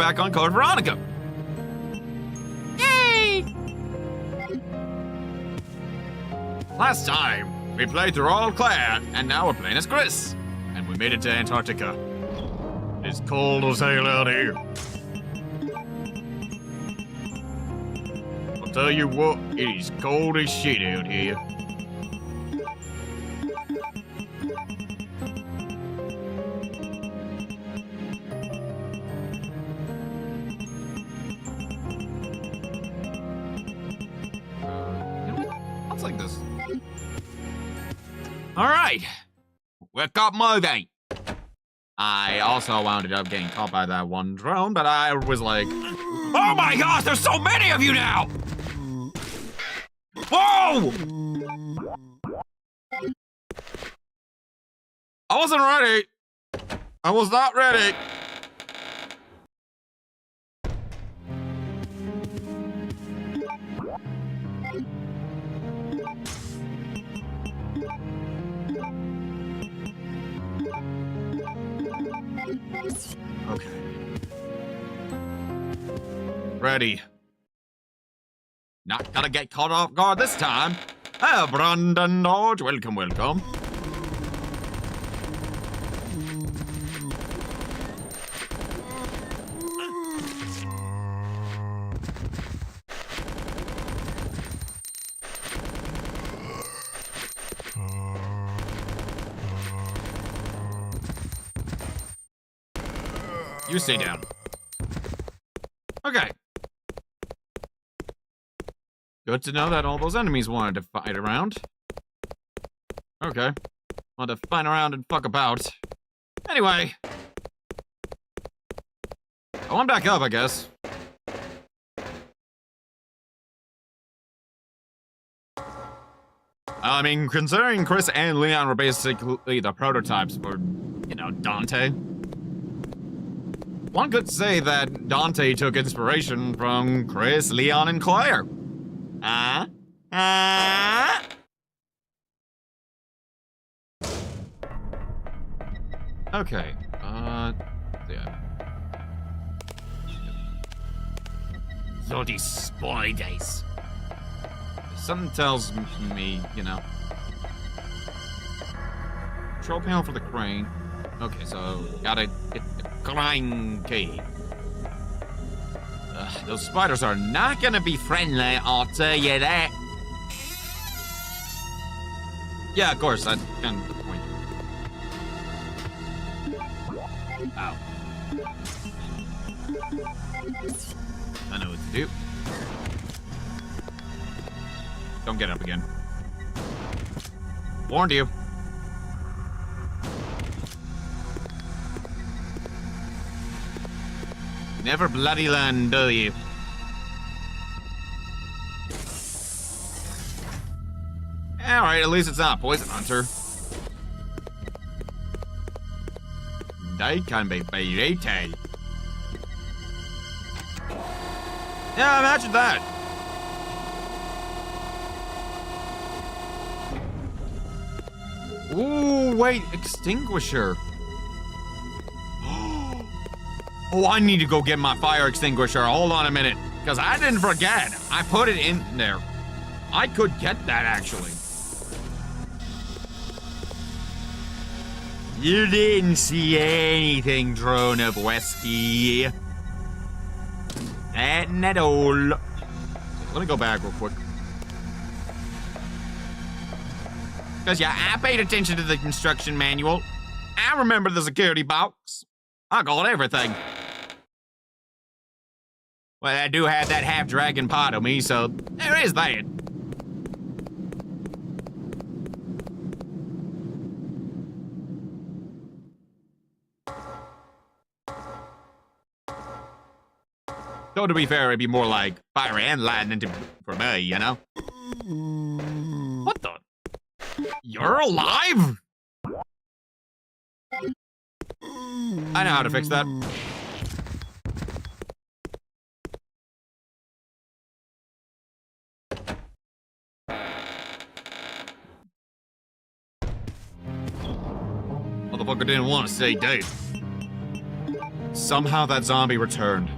back on Code Veronica. Yay! Last time, we played through all of Claire, and now we're playing as Chris. And we made it to Antarctica. It's cold as hell out here. I'll tell you what, it is cold as shit out here. Like this. All right, we got moving. I also wound up getting caught by that one drone, but I was like, oh my gosh, there's so many of you now! Whoa! I wasn't ready. I was not ready. Okay. Ready. Not gonna get caught off guard this time. Oh, Brandon Dodge, welcome, welcome. You stay down. Okay. Good to know that all those enemies wanted to fight around. Okay. Wanted to fight around and fuck about. Anyway. Go on back up, I guess. I mean, considering Chris and Leon were basically the prototypes for, you know, Dante. One could say that Dante took inspiration from Chris, Leon, and Claire. Okay, yeah. So these spiders. Something tells me, you know. Control panel for the crane. Okay, so gotta hit the crane key. Those spiders are not gonna be friendly, I'll tell you that. Yeah, of course, that's kind of the point. Ow. I know what to do. Don't get up again. Warned you. Never bloody learn, do you? Alright, at least it's not a poison hunter. They can be beaten. Yeah, imagine that. Ooh, wait, extinguisher. Oh, I need to go get my fire extinguisher. Hold on a minute, because I didn't forget. I put it in there. I could get that, actually. You didn't see anything, drone of whiskey. Nothing at all. Let me go back real quick. Because, yeah, I paid attention to the instruction manual. I remember the security box. I got everything. Well, I do have that half-dragon pot of me, so there is that. Though, to be fair, it'd be more like fire and lightning for me, you know? What the? You're alive? I know how to fix that. Motherfucker didn't want to say dead. Somehow that zombie returned.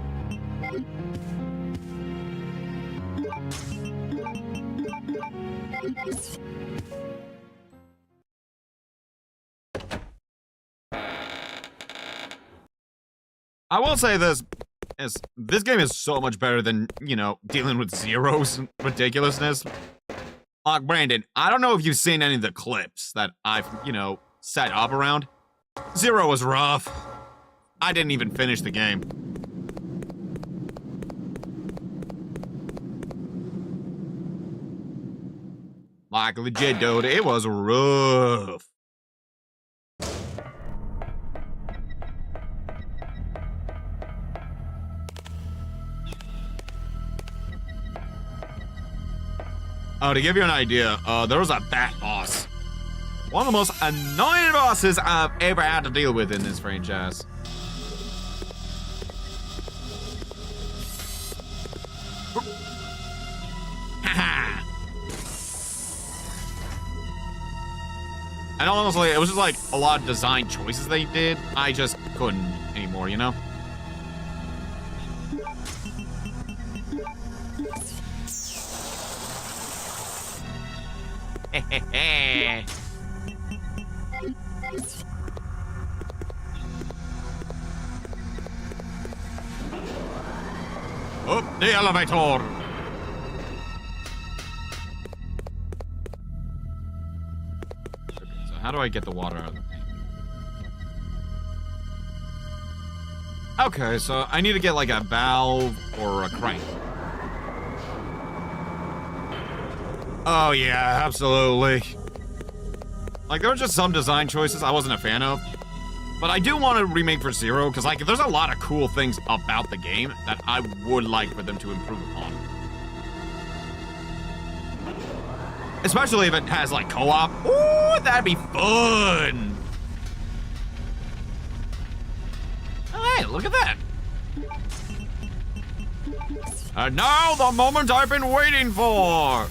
I will say this game is so much better than, you know, dealing with Zero's ridiculousness. Brandon, I don't know if you've seen any of the clips that I've, you know, set up around. Zero was rough. I didn't even finish the game. Like, legit, dude, it was rough. Oh, to give you an idea, there was a bat boss. One of the most annoying bosses I've ever had to deal with in this franchise. Haha. And honestly, it was just like a lot of design choices they did. I just couldn't anymore, you know? Up the elevator! Okay, so how do I get the water out of the tank? Okay, so I need to get like a valve or a crank. Oh yeah, absolutely. Like, there were just some design choices I wasn't a fan of. But I do want a remake for Zero, because, like, there's a lot of cool things about the game that I would like for them to improve upon. Especially if it has, like, co-op. Ooh, that'd be fun! Hey, look at that! And now, the moment I've been waiting for!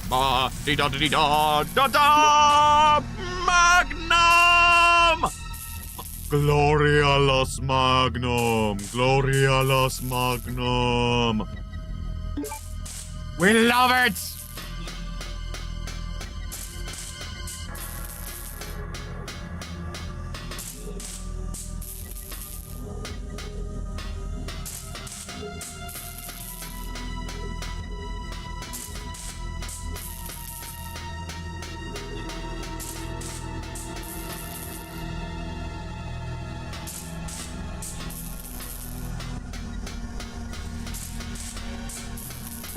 Ba-dee-da-dee-da-da-da! Magnum! Gloria los Magnum! Gloria los Magnum! We love it!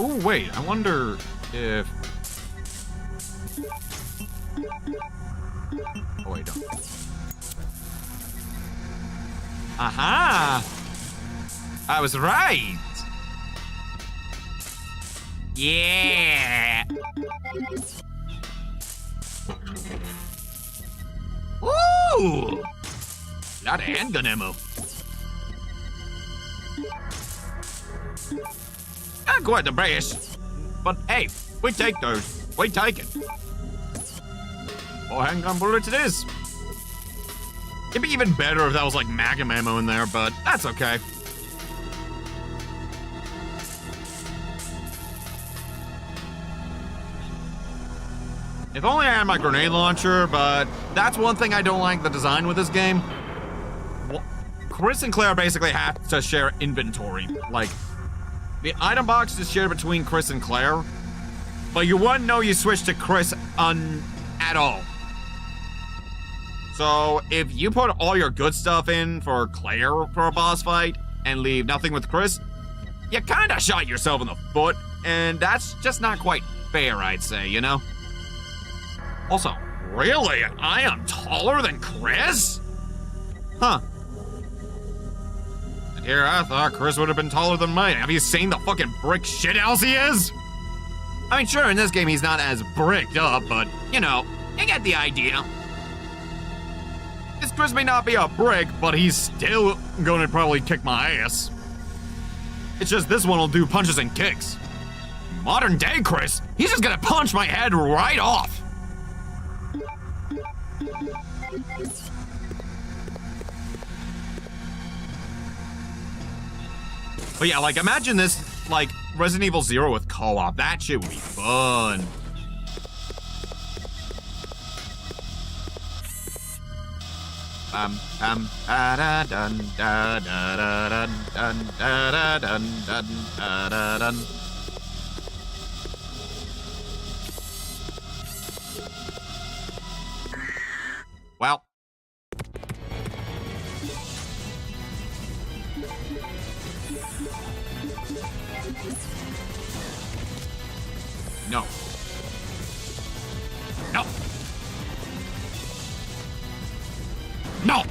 Oh, wait, I wonder if... Oh, wait, don't. Aha! I was right! Yeah! Ooh! Lot of handgun ammo. Not quite the brace, but hey, we take those. We take it. 4 handgun bullets it is. It'd be even better if that was like Magnum ammo in there, but that's okay. If only I had my grenade launcher, but that's one thing I don't like the design with this game. Well, Chris and Claire basically have to share inventory. Like, the item box is shared between Chris and Claire, but you wouldn't know you switched to Chris at all. So if you put all your good stuff in for Claire for a boss fight and leave nothing with Chris, you kinda shot yourself in the foot, and that's just not quite fair, I'd say, you know? Also, really? I am taller than Chris? Huh. And here I thought Chris would have been taller than me. Have you seen the fucking brick shithouse he is? I mean, sure, in this game he's not as bricked up, but, you know, you get the idea. This Chris may not be a brick, but he's still gonna probably kick my ass. It's just this one will do punches and kicks. Modern day Chris, he's just gonna punch my head right off. But yeah, like, imagine this, like, Resident Evil 0 with co-op. That shit would be fun. Da da dun da da da dun dun da da dun dun da da dun. Well. No. No. No.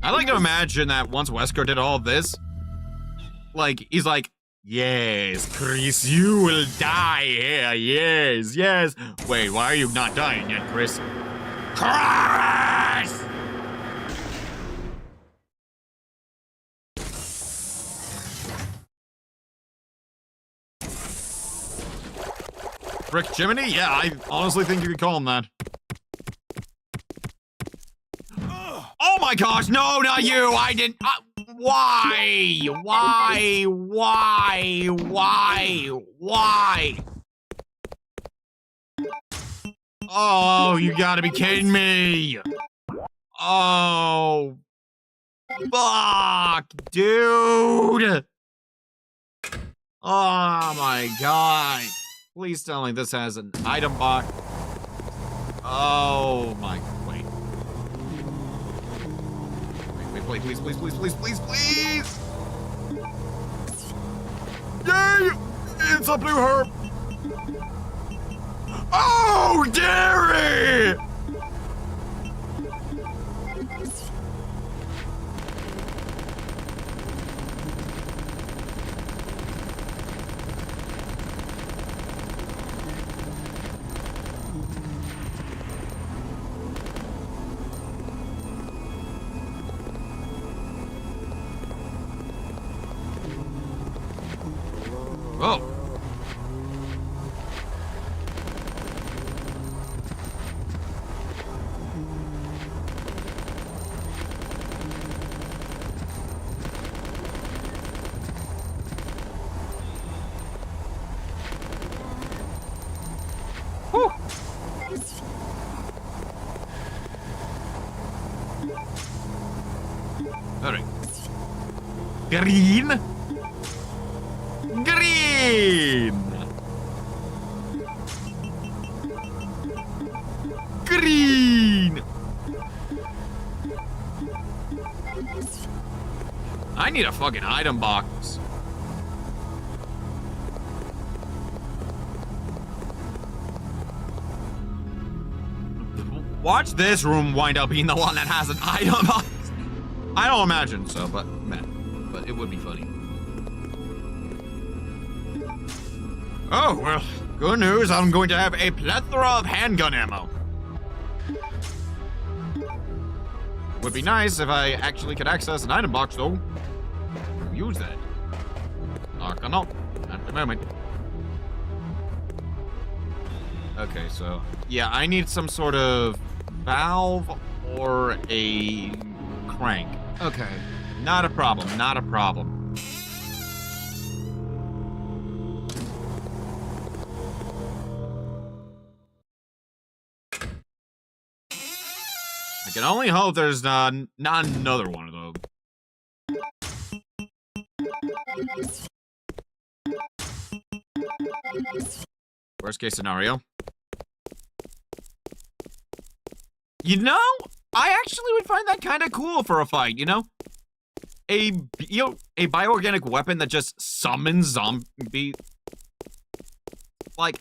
I like to imagine that once Wesker did all of this, like, he's like, yes, Chris, you will die here, yes, yes. Wait, why are you not dying yet, Chris? Chris! Rick Jiminy? Yeah, I honestly think you could call him that. Oh my gosh, no, not you! I didn't. Why? Why? Why? Why? Why? Oh, you gotta be kidding me! Oh. Fuck, dude! Oh my god. Please tell me this has an item box. Oh my, wait. Wait, please, please, please, please, please, please! Yay! It's a blue herb! Oh, Gary! Oh. Whew. All right. Green. Green! I need a fucking item box. Watch this room wind up being the one that has an item box. I don't imagine so, but man, but it would be funny. Oh, well, good news, I'm going to have a plethora of handgun ammo. Would be nice if I actually could access an item box, though. Use that. Not at the moment. Okay, so, yeah, I need some sort of valve or a crank. Okay, not a problem, not a problem. I can only hope there's not another one of those. Worst case scenario. You know, I actually would find that kind of cool for a fight, you know? A bioorganic weapon that just summons zombie. Like,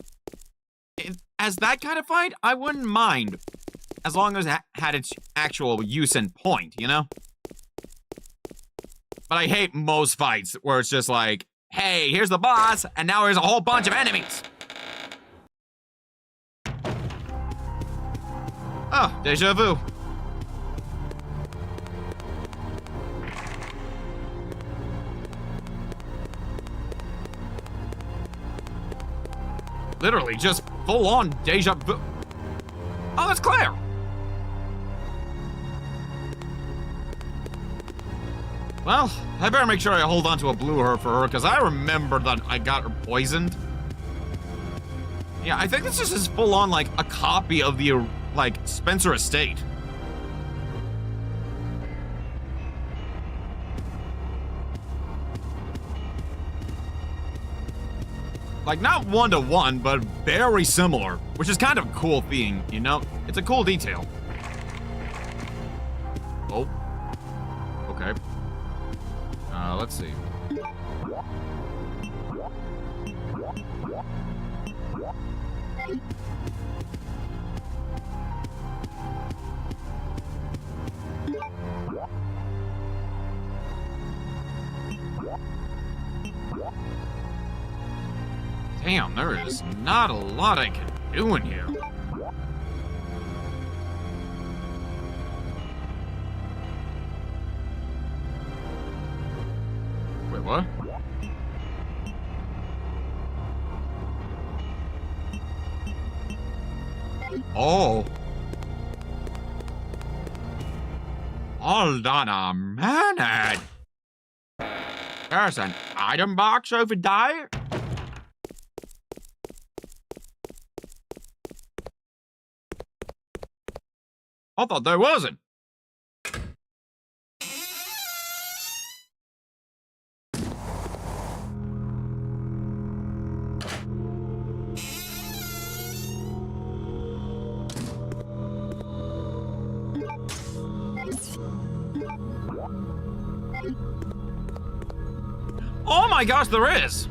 as that kind of fight, I wouldn't mind. As long as it had its actual use and point, you know? But I hate most fights where it's just like, hey, here's the boss, and now here's a whole bunch of enemies. Oh, deja vu. Literally, just full-on deja vu. Oh, that's Claire. Well, I better make sure I hold on to a blue herb for her, because I remember that I got her poisoned. Yeah, I think this is just full on, like, a copy of the, like, Spencer estate. Like, not one-to-one, but very similar, which is kind of a cool thing, you know? It's a cool detail. Oh. Okay. Let's see. Damn, there is not a lot I can do in here. Wait, what? Oh. Hold on a minute. There's an item box over there? I thought there wasn't. Oh my gosh, there is!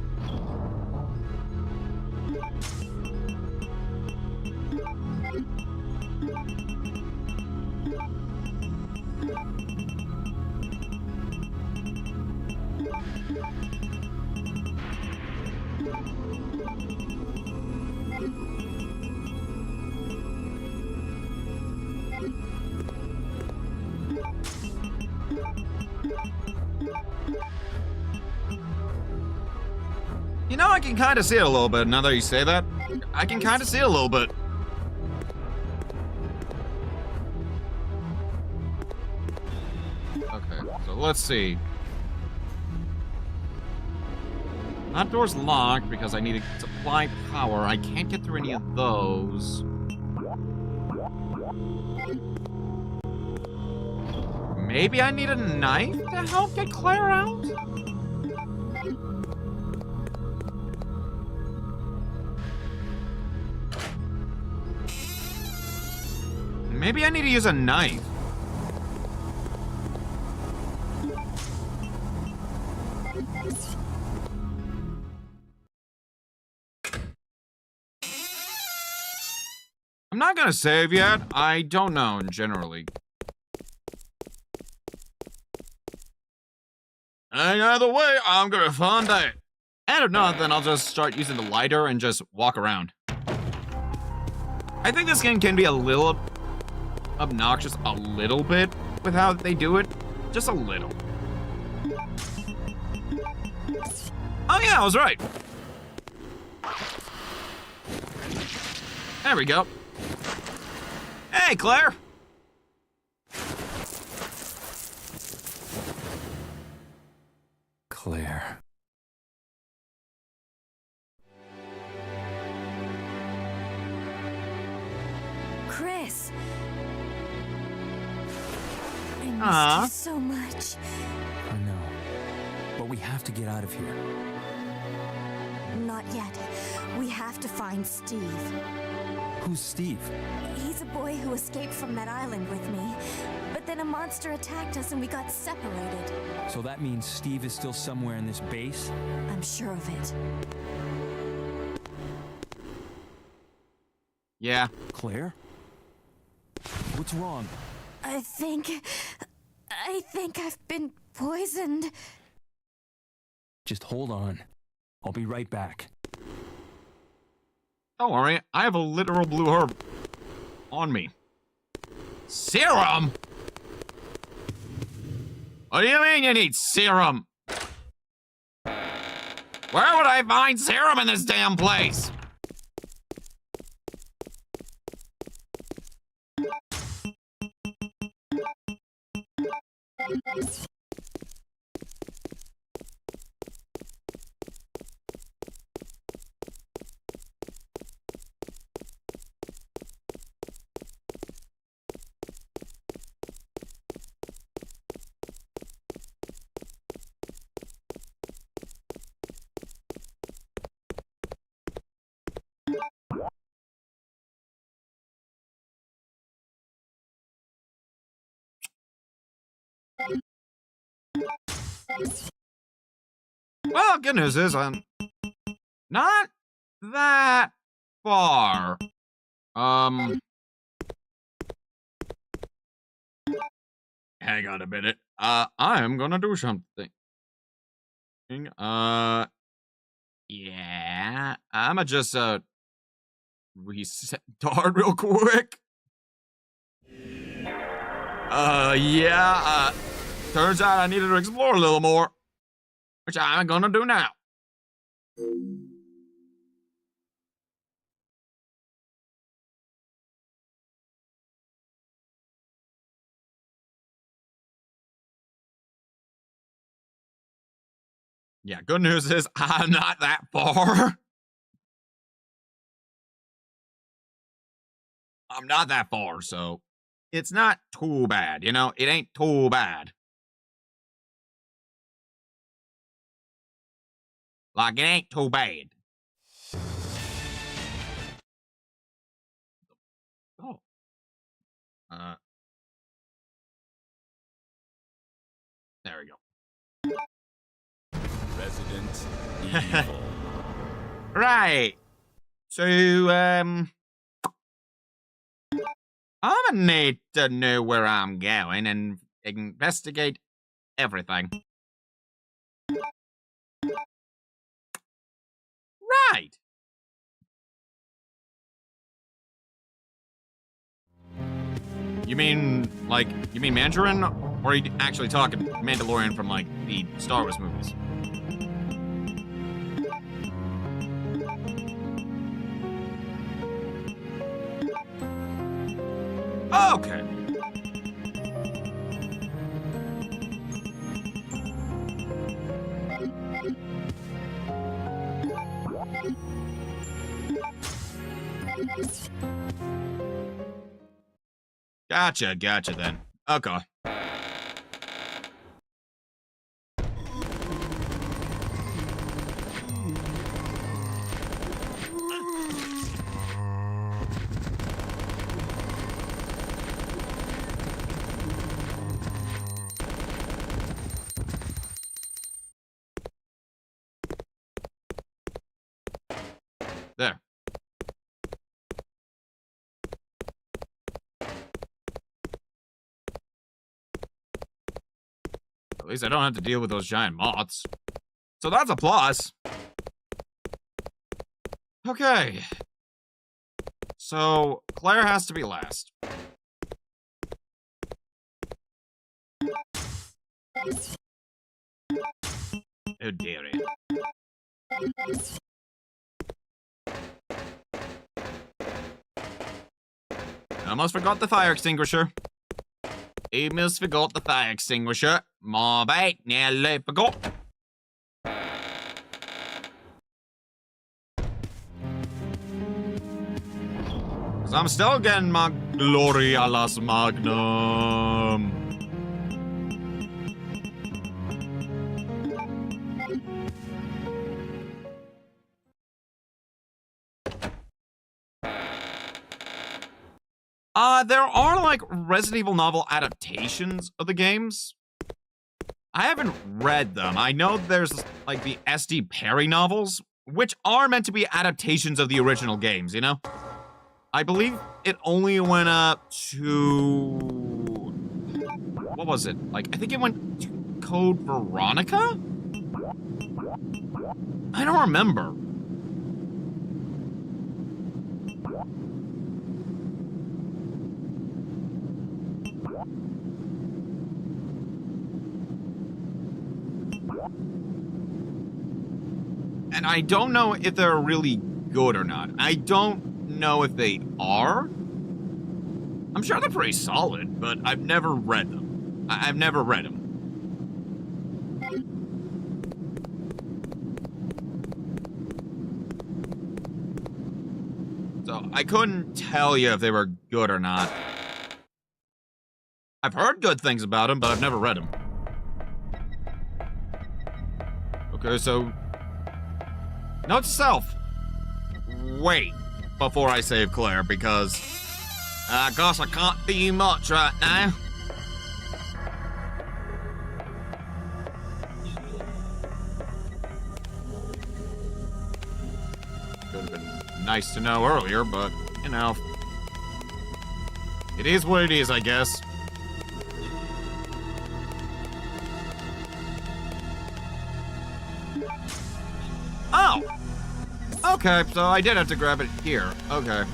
You know, I can kind of see it a little bit now that you say that. I can kind of see it a little bit. Okay, so let's see. That door's locked because I need to supply power. I can't get through any of those. Maybe I need a knife to help get Claire out? Maybe I need to use a knife. I'm not gonna save yet. I don't know, generally. And either way, I'm gonna find out. And if not, then I'll just start using the lighter and just walk around. I think this game can be a little obnoxious a little bit with how they do it. Just a little. Oh yeah, I was right. There we go. Hey, Claire. Claire. Chris. I missed you so much. I know. But we have to get out of here. Not yet. We have to find Steve. Who's Steve? He's a boy who escaped from that island with me. But then a monster attacked us and we got separated. So that means Steve is still somewhere in this base? I'm sure of it. Yeah. Claire? What's wrong? I think I've been poisoned. Just hold on. I'll be right back. Don't worry, I have a literal blue herb on me. Serum? What do you mean you need serum? Where would I find serum in this damn place? Well, good news is I'm not that far. Hang on a minute. I'm gonna do something. Yeah. I'ma just, reset start real quick. Yeah, turns out I needed to explore a little more, which I'm gonna do now. Yeah, good news is I'm not that far. I'm not that far, so it's not too bad, you know? It ain't too bad. Like, it ain't too bad. Oh. There we go. Resident Evil. Right. So, I'm gonna need to know where I'm going and investigate everything. Right. You mean Mandarin? Or are you actually talking Mandalorian from, like, the Star Wars movies? Okay. Gotcha then. Okay. There. At least I don't have to deal with those giant moths. So that's a plus. Okay. So, Claire has to be last. Oh dear. I almost forgot the fire extinguisher. Almost forgot the fire extinguisher. My bad, nearly forgot. Cause I'm still getting my Gloria Las Magnum. There are, like, Resident Evil novel adaptations of the games. I haven't read them. I know there's, like, the S.D. Perry novels, which are meant to be adaptations of the original games, you know? I believe it only went up to... What was it? Like, I think it went to Code Veronica? I don't remember. And I don't know if they're really good or not. I don't know if they are. I'm sure they're pretty solid, but I've never read them. I've never read them. So I couldn't tell you if they were good or not. I've heard good things about them, but I've never read them. Okay, so... Note to self. Wait before I save Claire, because I guess I can't do much right now. nice to know earlier, but, you know. It is what it is, I guess. Oh! Okay, so I did have to grab it here. Okay.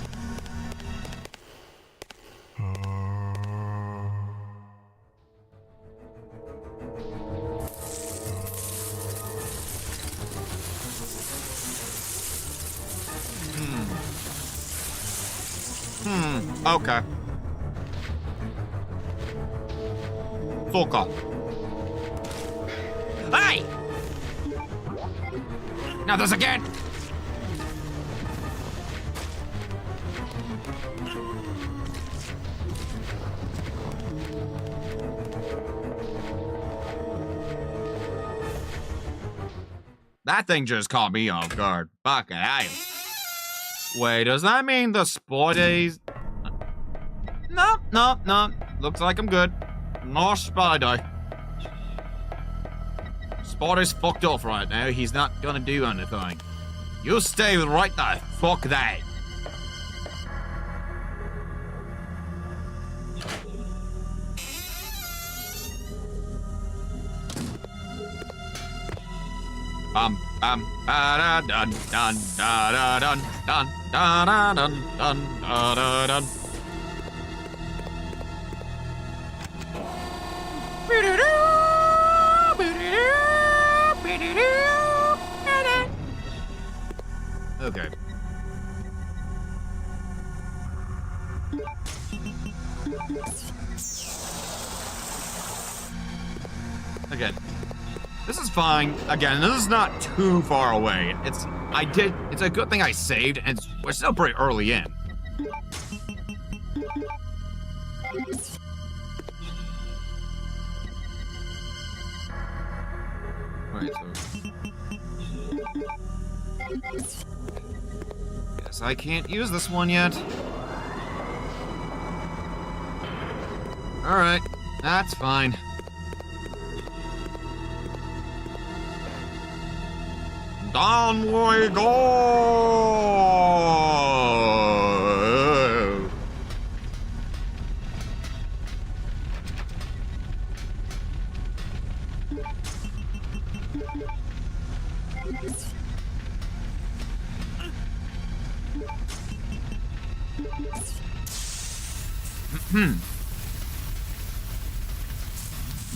Okay. Soka. Hey! Now this again! That thing just caught me off guard. Fucking hell. Wait, does that mean the sport days? No. Looks like I'm good. No spy day. Spotter's fucked off right now. He's not gonna do anything. You stay right there. Fuck that. Da dun dun da dun dun da dun dun da dun. Okay. Again, this is fine. Again, this is not too far away. It's a good thing I saved, and we're still pretty early in. Alright, so... Guess I can't use this one yet. Alright, that's fine. Down we go!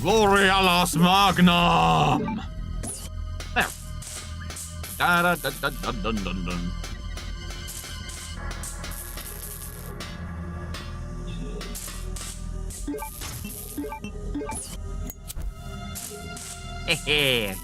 Gloria Los Magnum! There. Da da da da da dun dun dun. Hehe.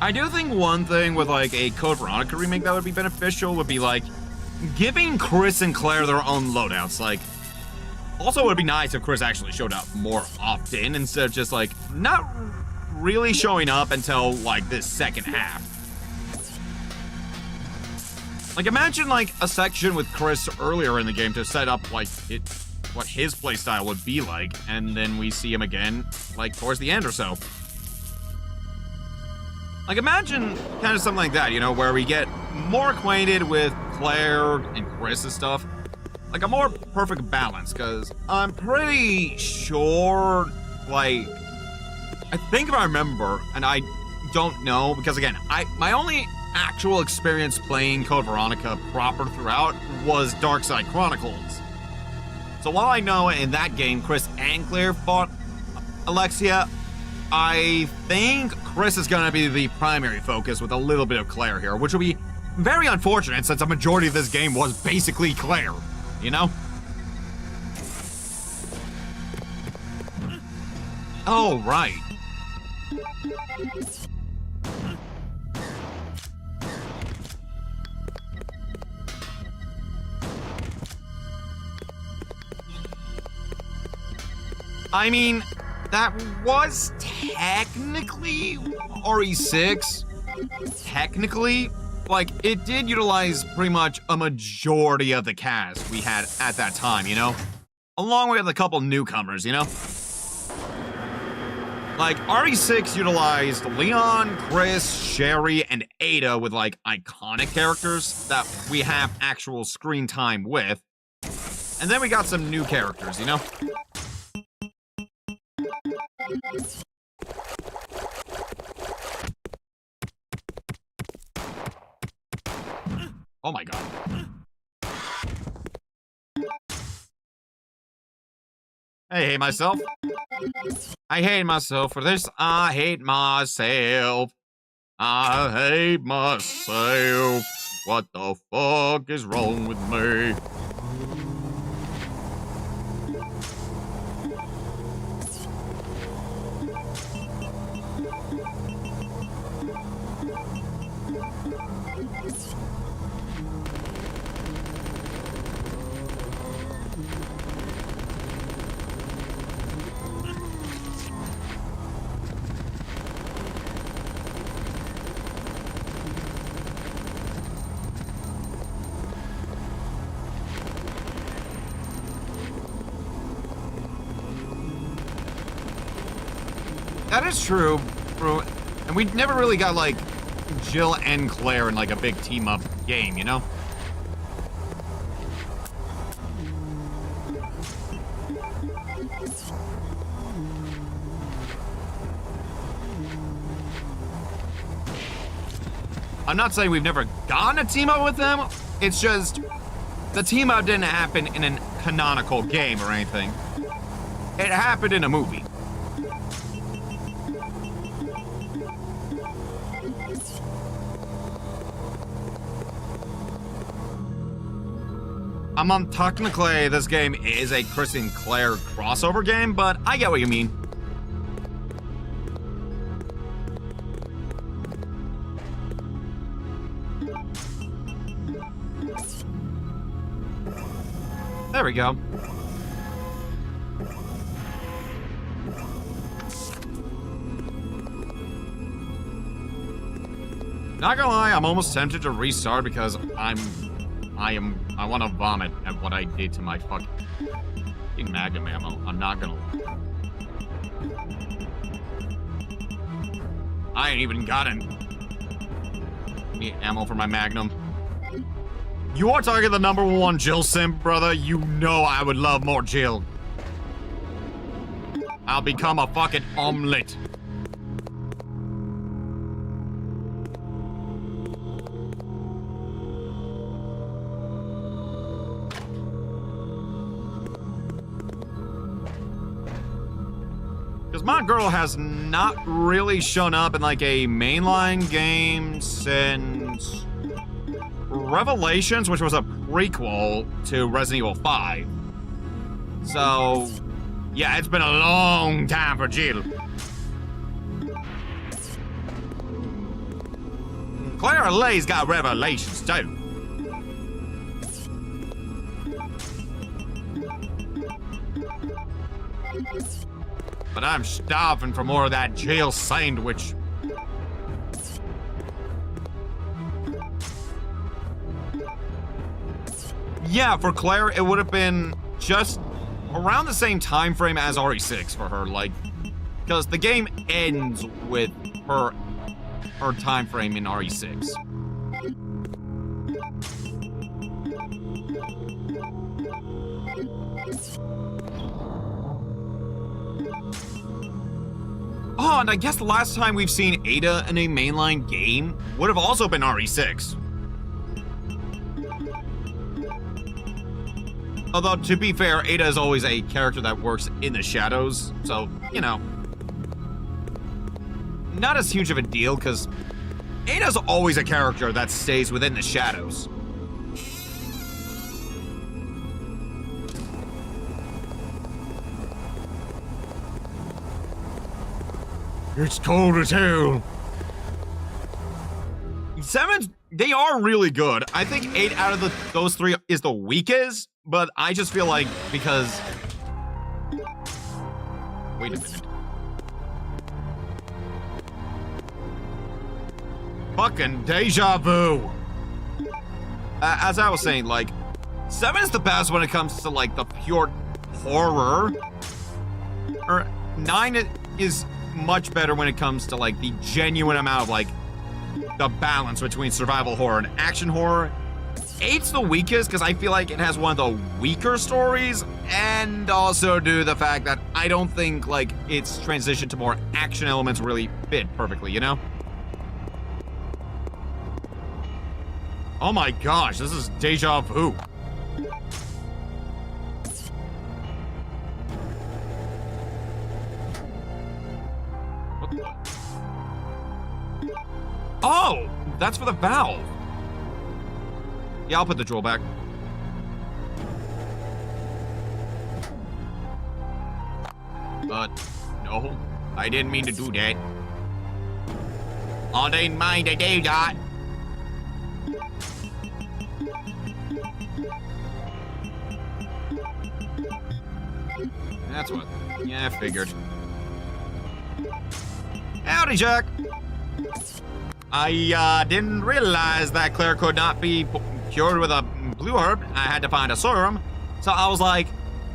I do think one thing with like a Code Veronica remake that would be beneficial would be like giving Chris and Claire their own loadouts. Like, also it would be nice if Chris actually showed up more often instead of just like not really showing up until like this second half. Like, imagine like a section with Chris earlier in the game to set up like what his playstyle would be like, and then we see him again like towards the end or so. Like, imagine kind of something like that, you know, where we get more acquainted with Claire and Chris and stuff. Like, a more perfect balance, because I'm pretty sure, like, I think if I remember, and I don't know, because again, my only actual experience playing Code Veronica proper throughout was Darkside Chronicles. So while I know in that game Chris and Claire fought Alexia, I think Chris is going to be the primary focus with a little bit of Claire here, which will be very unfortunate since a majority of this game was basically Claire, you know? Oh, right. I mean, that was technically RE6. Technically, like, it did utilize pretty much a majority of the cast we had at that time, you know? Along with a couple newcomers, you know? Like, RE6 utilized Leon, Chris, Sherry, and Ada with, like, iconic characters that we have actual screen time with. And then we got some new characters, you know? Oh my god. I hate myself. I hate myself for this. I hate myself. I hate myself. What the fuck is wrong with me? That is true, bro. And we never really got, like, Jill and Claire in, like, a big team-up game, you know? I'm not saying we've never gotten a team-up with them. It's just the team-up didn't happen in a canonical game or anything. It happened in a movie. Technically, this game is a Chris and Claire crossover game, but I get what you mean. There we go. Not gonna lie, I'm almost tempted to restart because I want to vomit at what I did to my fucking Magnum ammo. I'm not gonna lie. I ain't even got any ammo for my Magnum. You are talking the #1 Jill simp, brother. You know I would love more Jill. I'll become a fucking omelet. Because my girl has not really shown up in, like, a mainline game since Revelations, which was a prequel to Resident Evil 5. So, yeah, it's been a long time for Jill. Clara Lay's got Revelations, too. But I'm starving for more of that Jill sandwich. Yeah, for Claire, it would have been just around the same time frame as RE6 for her, like, because the game ends with her time frame in RE6. Oh, and I guess the last time we've seen Ada in a mainline game would have also been RE6. Although, to be fair, Ada is always a character that works in the shadows, so, you know. Not as huge of a deal, because Ada's always a character that stays within the shadows. It's cold as hell. 7's, they are really good. I think 8 out of those 3 is the weakest, but I just feel like because... Wait a minute. Fucking deja vu. As I was saying, like, 7 is the best when it comes to, like, the pure horror. Or 9 is much better when it comes to like the genuine amount of like the balance between survival horror and action horror. 8's the weakest because I feel like it has one of the weaker stories, and also due to the fact that I don't think like its transition to more action elements really fit perfectly, you know? Oh my gosh, this is deja vu. What the? Oh, that's for the valve. Yeah, I'll put the jewel back. But, no, I didn't mean to do that. I didn't mean to do that. That's what, yeah, I figured. Howdy, Jack. I didn't realize that Claire could not be cured with a blue herb. I had to find a serum. So I was like,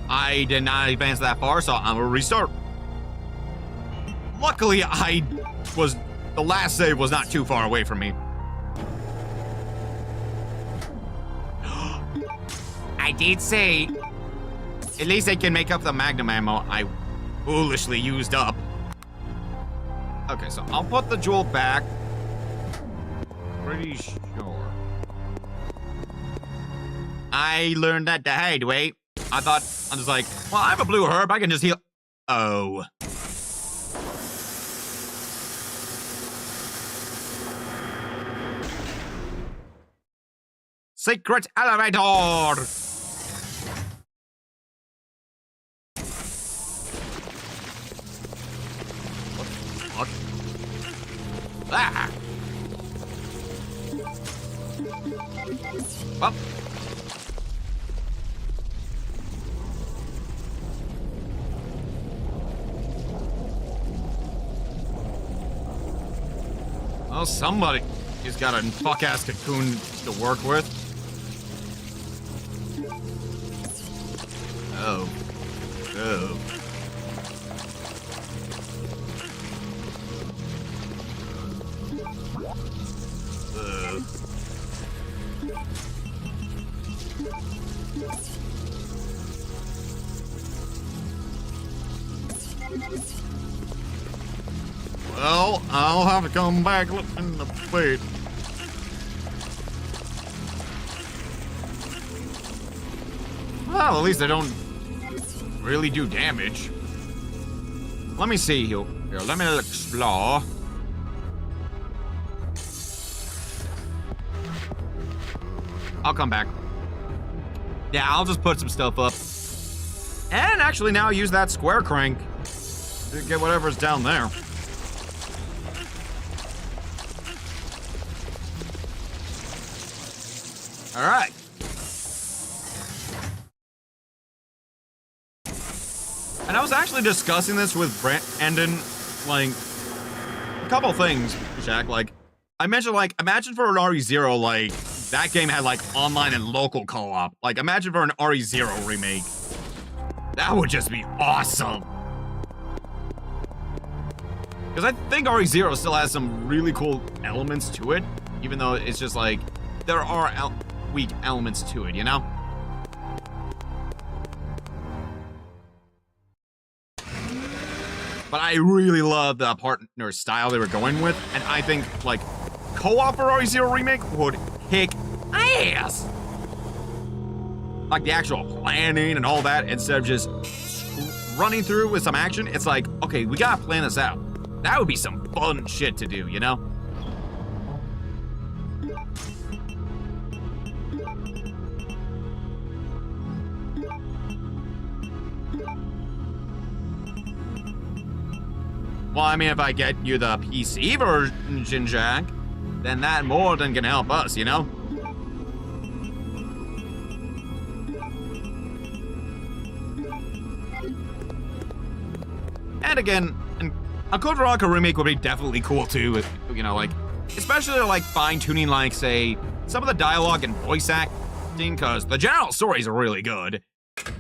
I did not advance that far, so I'm gonna restart. Luckily, the last save was not too far away from me. I did say, at least I can make up the magnum ammo I foolishly used up. Okay, so I'll put the jewel back. Pretty sure. I learned that the hard way. I thought, I was like, well, I have a blue herb, I can just heal. Oh. Secret elevator! What? Ah! Well. Well, somebody has got a fuck-ass cocoon to work with. Oh. Oh. Well, I'll have to come back looking the bait. Well, at least they don't really do damage. Let me see here. Here, let me explore. I'll come back. Yeah, I'll just put some stuff up. And actually now use that square crank to get whatever's down there. All right. And I was actually discussing this with Brandon, like, a couple things, Jack. Like, I mentioned, like, imagine for an RE0, like, that game had, like, online and local co-op. Like, imagine for an RE0 remake. That would just be awesome. Because I think RE0 still has some really cool elements to it, even though it's just, like, there are weak elements to it, you know? But I really love the partner style they were going with, and I think, like, co-op for RE0 Remake would kick ass! Like, the actual planning and all that, instead of just running through with some action, it's like, okay, we gotta plan this out. That would be some fun shit to do, you know? Well, I mean, if I get you the PC version, Jack, then that more than can help us, you know? And again, a Code Veronica remake would be definitely cool too, you know, like, especially like fine-tuning, like, say, some of the dialogue and voice acting, because the general stories are really good.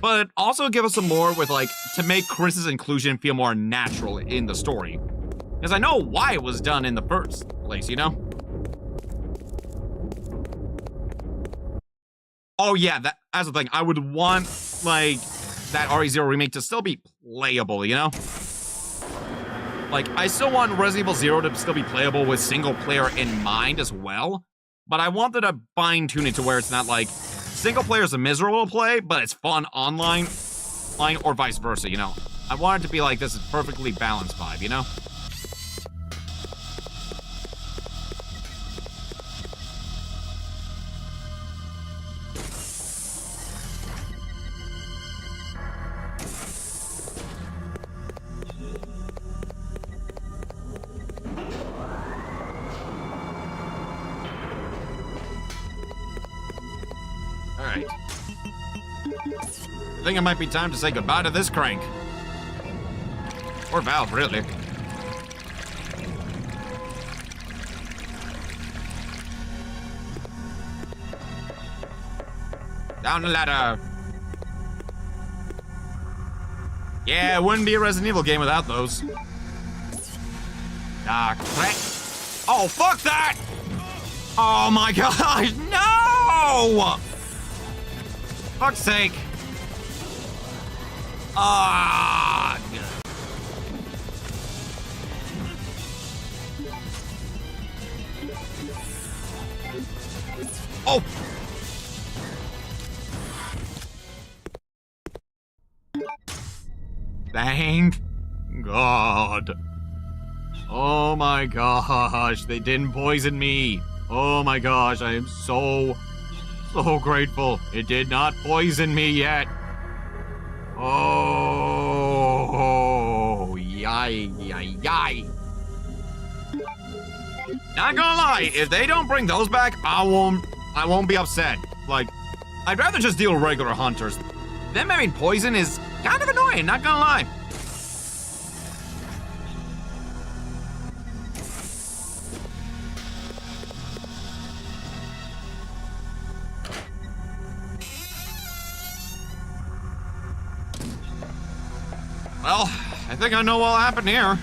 But also give us some more with, like, to make Chris's inclusion feel more natural in the story. Because I know why it was done in the first place, you know? Oh yeah, that's the thing. I would want, like, that RE0 remake to still be playable, you know? Like, I still want Resident Evil 0 to still be playable with single player in mind as well. But I wanted to fine-tune it to where it's not like, single player is a miserable play, but it's fun online, or vice versa, you know? I want it to be like this is perfectly balanced vibe, you know? Alright. I think it might be time to say goodbye to this crank. Or Valve, really. Down the ladder. Yeah, it wouldn't be a Resident Evil game without those. Ah, crank. Oh, fuck that! Oh my gosh, no! Fuck's sake. Ah. Oh. Thank God. Oh my gosh, they didn't poison me. Oh my gosh, I am so grateful. It did not poison me yet. Oh, yay. Not gonna lie, if they don't bring those back, I won't be upset. Like, I'd rather just deal with regular hunters. Them having poison is kind of annoying, not gonna lie. Well, I think I know what'll happen here.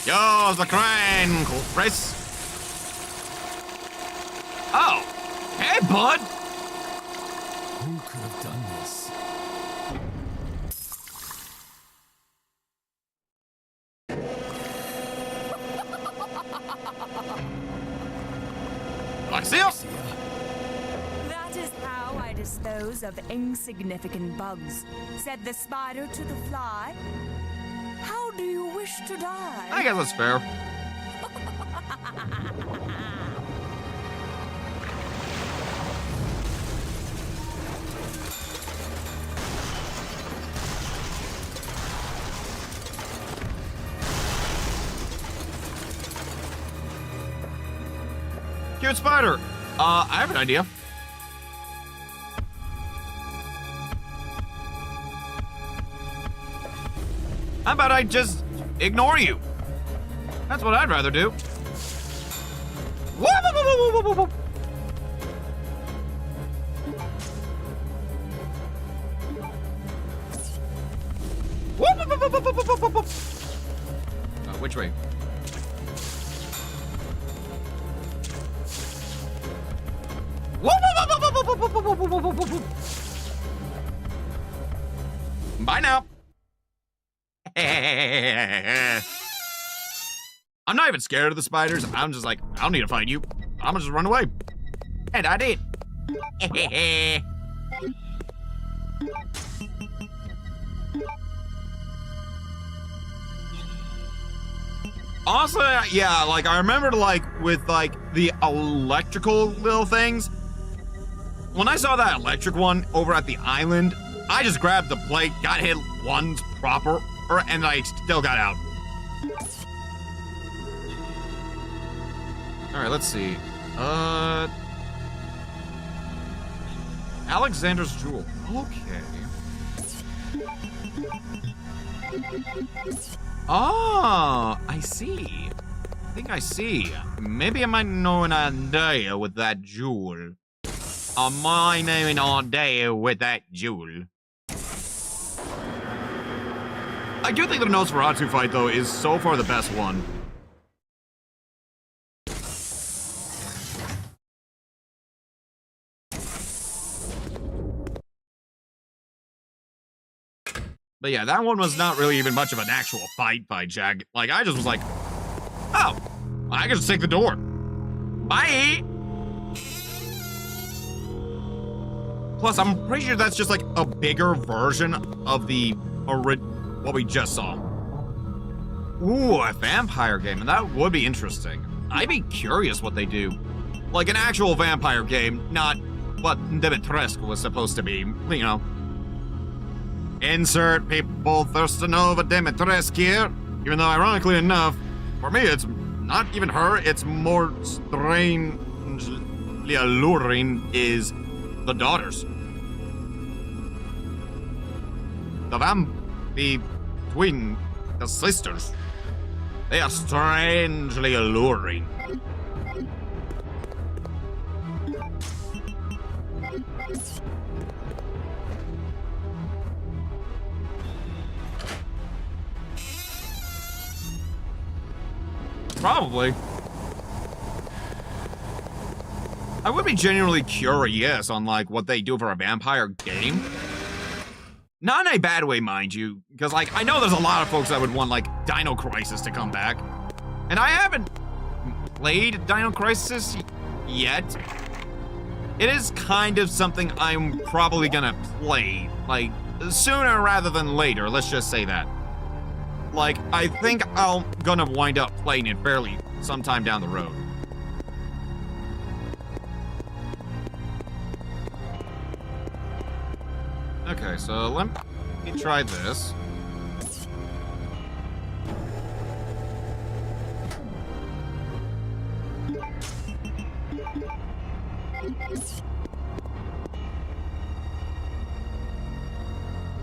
Yours the crane, Chris. Oh, hey, bud. Who could have done this? Alexia? That is how I dispose of insignificant bugs, said the spider to the fly. How do you wish to die? I guess that's fair. Cute spider. I have an idea. How about I just ignore you? That's what I'd rather do. Which way? Bye now. I'm not even scared of the spiders. I'm just like, I don't need to fight you. I'm gonna just run away. And I did. Honestly, yeah, like I remember like with like the electrical little things. When I saw that electric one over at the island, I just grabbed the plate, got hit once proper, and I still got out. Alright, let's see. Alexander's Jewel. Okay. Oh, I see. I think I see. Maybe I might know an idea with that jewel. my name all day with that jewel. I do think the Nosferatu fight, though, is so far the best one. But yeah, that one was not really even much of an actual fight, Jack. Like, I just was like, oh, I can just take the door. Bye! Plus, I'm pretty sure that's just like a bigger version of the what we just saw. Ooh, a vampire game, and that would be interesting. I'd be curious what they do. Like an actual vampire game, not what Dimitrescu was supposed to be, you know. Insert people thirsting over Dimitrescu here, even though ironically enough, for me it's not even her, it's more strangely alluring is the daughters. Between the sisters. They are strangely alluring. Probably. I would be genuinely curious on, like, what they do for a vampire game. Not in a bad way, mind you, because, like, I know there's a lot of folks that would want, like, Dino Crisis to come back. And I haven't played Dino Crisis yet. It is kind of something I'm probably gonna play, like, sooner rather than later, let's just say that. Like, I think I'm gonna wind up playing it fairly sometime down the road. Okay, so let me try this.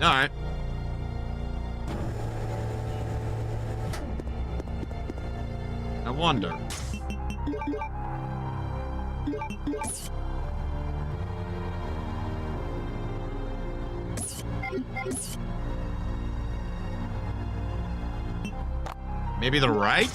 All right. I wonder. Maybe the right?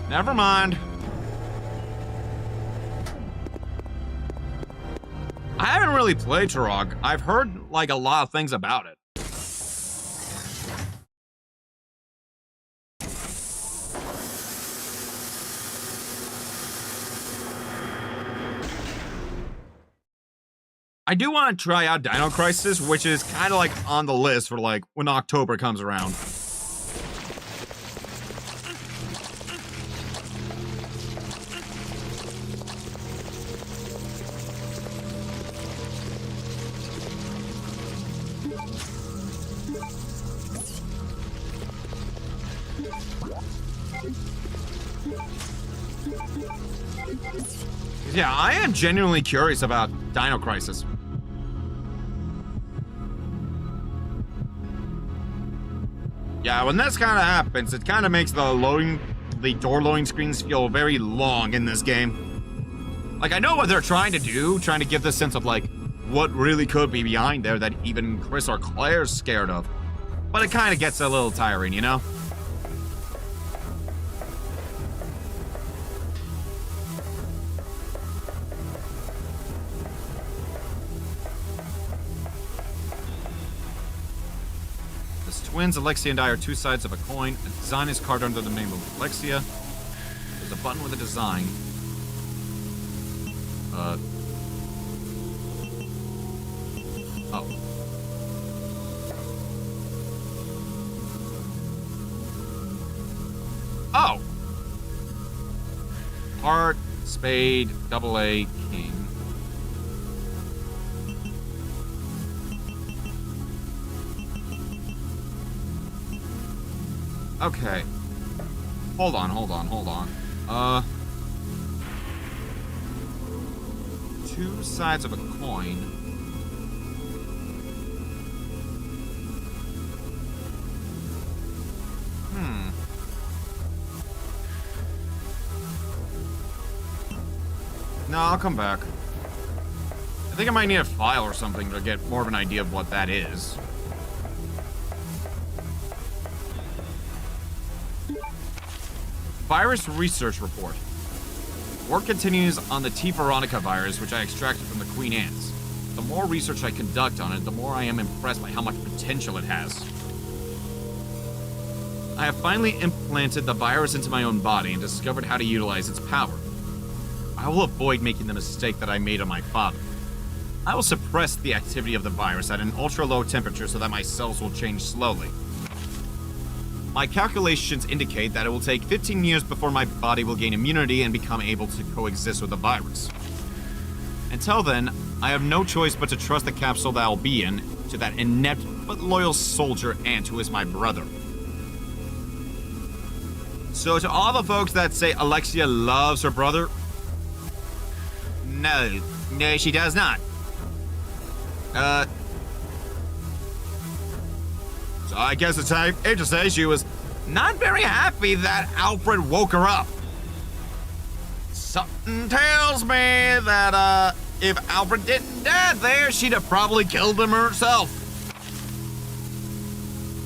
Never mind. I haven't really played Turok. I've heard, like, a lot of things about it. I do want to try out Dino Crisis, which is kind of like on the list for like when October comes around. Yeah, I am genuinely curious about Dino Crisis. Yeah, when this kind of happens, it kind of makes the door loading screens feel very long in this game. Like, I know what they're trying to do, trying to give this sense of, like, what really could be behind there that even Chris or Claire's scared of. But it kind of gets a little tiring, you know? Twins, Alexia and I are two sides of a coin. A design is carved under the name of Alexia. There's a button with a design. Oh. Oh! Heart, spade, double A, king. Okay. Hold on. Two sides of a coin. No, I'll come back. I think I might need a file or something to get more of an idea of what that is. Virus research report. Work continues on the T. Veronica virus, which I extracted from the Queen Ants. The more research I conduct on it, the more I am impressed by how much potential it has. I have finally implanted the virus into my own body and discovered how to utilize its power. I will avoid making the mistake that I made on my father. I will suppress the activity of the virus at an ultra-low temperature so that my cells will change slowly. My calculations indicate that it will take 15 years before my body will gain immunity and become able to coexist with the virus. Until then, I have no choice but to trust the capsule that I'll be in to that inept but loyal soldier ant who is my brother. So to all the folks that say Alexia loves her brother, no, she does not. So I guess it's safe to say she was not very happy that Alfred woke her up. Something tells me that, if Alfred didn't die there, she'd have probably killed him herself.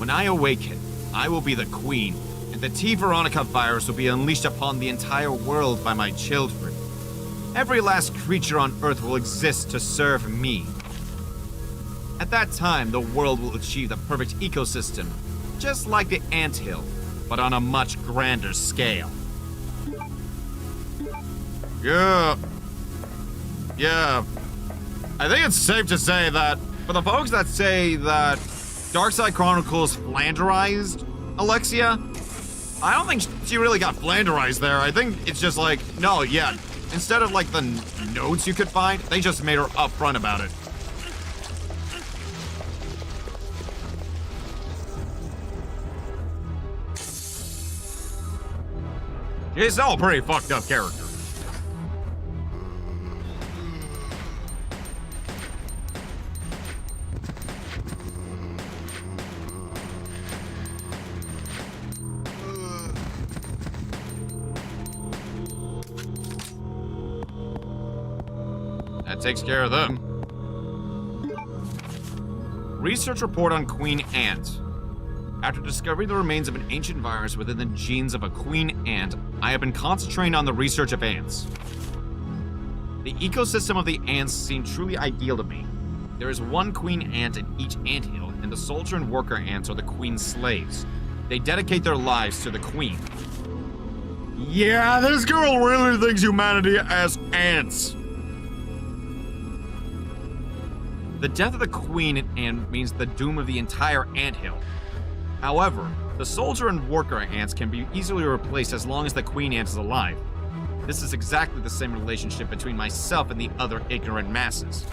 When I awaken, I will be the queen, and the T. Veronica virus will be unleashed upon the entire world by my children. Every last creature on Earth will exist to serve me. At that time, the world will achieve the perfect ecosystem, just like the anthill, but on a much grander scale. Yeah. I think it's safe to say that for the folks that say that Darkside Chronicles flanderized Alexia, I don't think she really got flanderized there. I think it's just like, no, yeah, instead of like the notes you could find, they just made her upfront about it. She's still a pretty fucked up character. That takes care of them. Research report on Queen Ant. After discovering the remains of an ancient virus within the genes of a queen ant, I have been concentrating on the research of ants. The ecosystem of the ants seemed truly ideal to me. There is one queen ant in each anthill, and the soldier and worker ants are the queen's slaves. They dedicate their lives to the queen. Yeah, this girl really thinks humanity as ants. The death of the queen ant means the doom of the entire anthill. However, the soldier and worker ants can be easily replaced as long as the queen ant is alive. This is exactly the same relationship between myself and the other ignorant masses.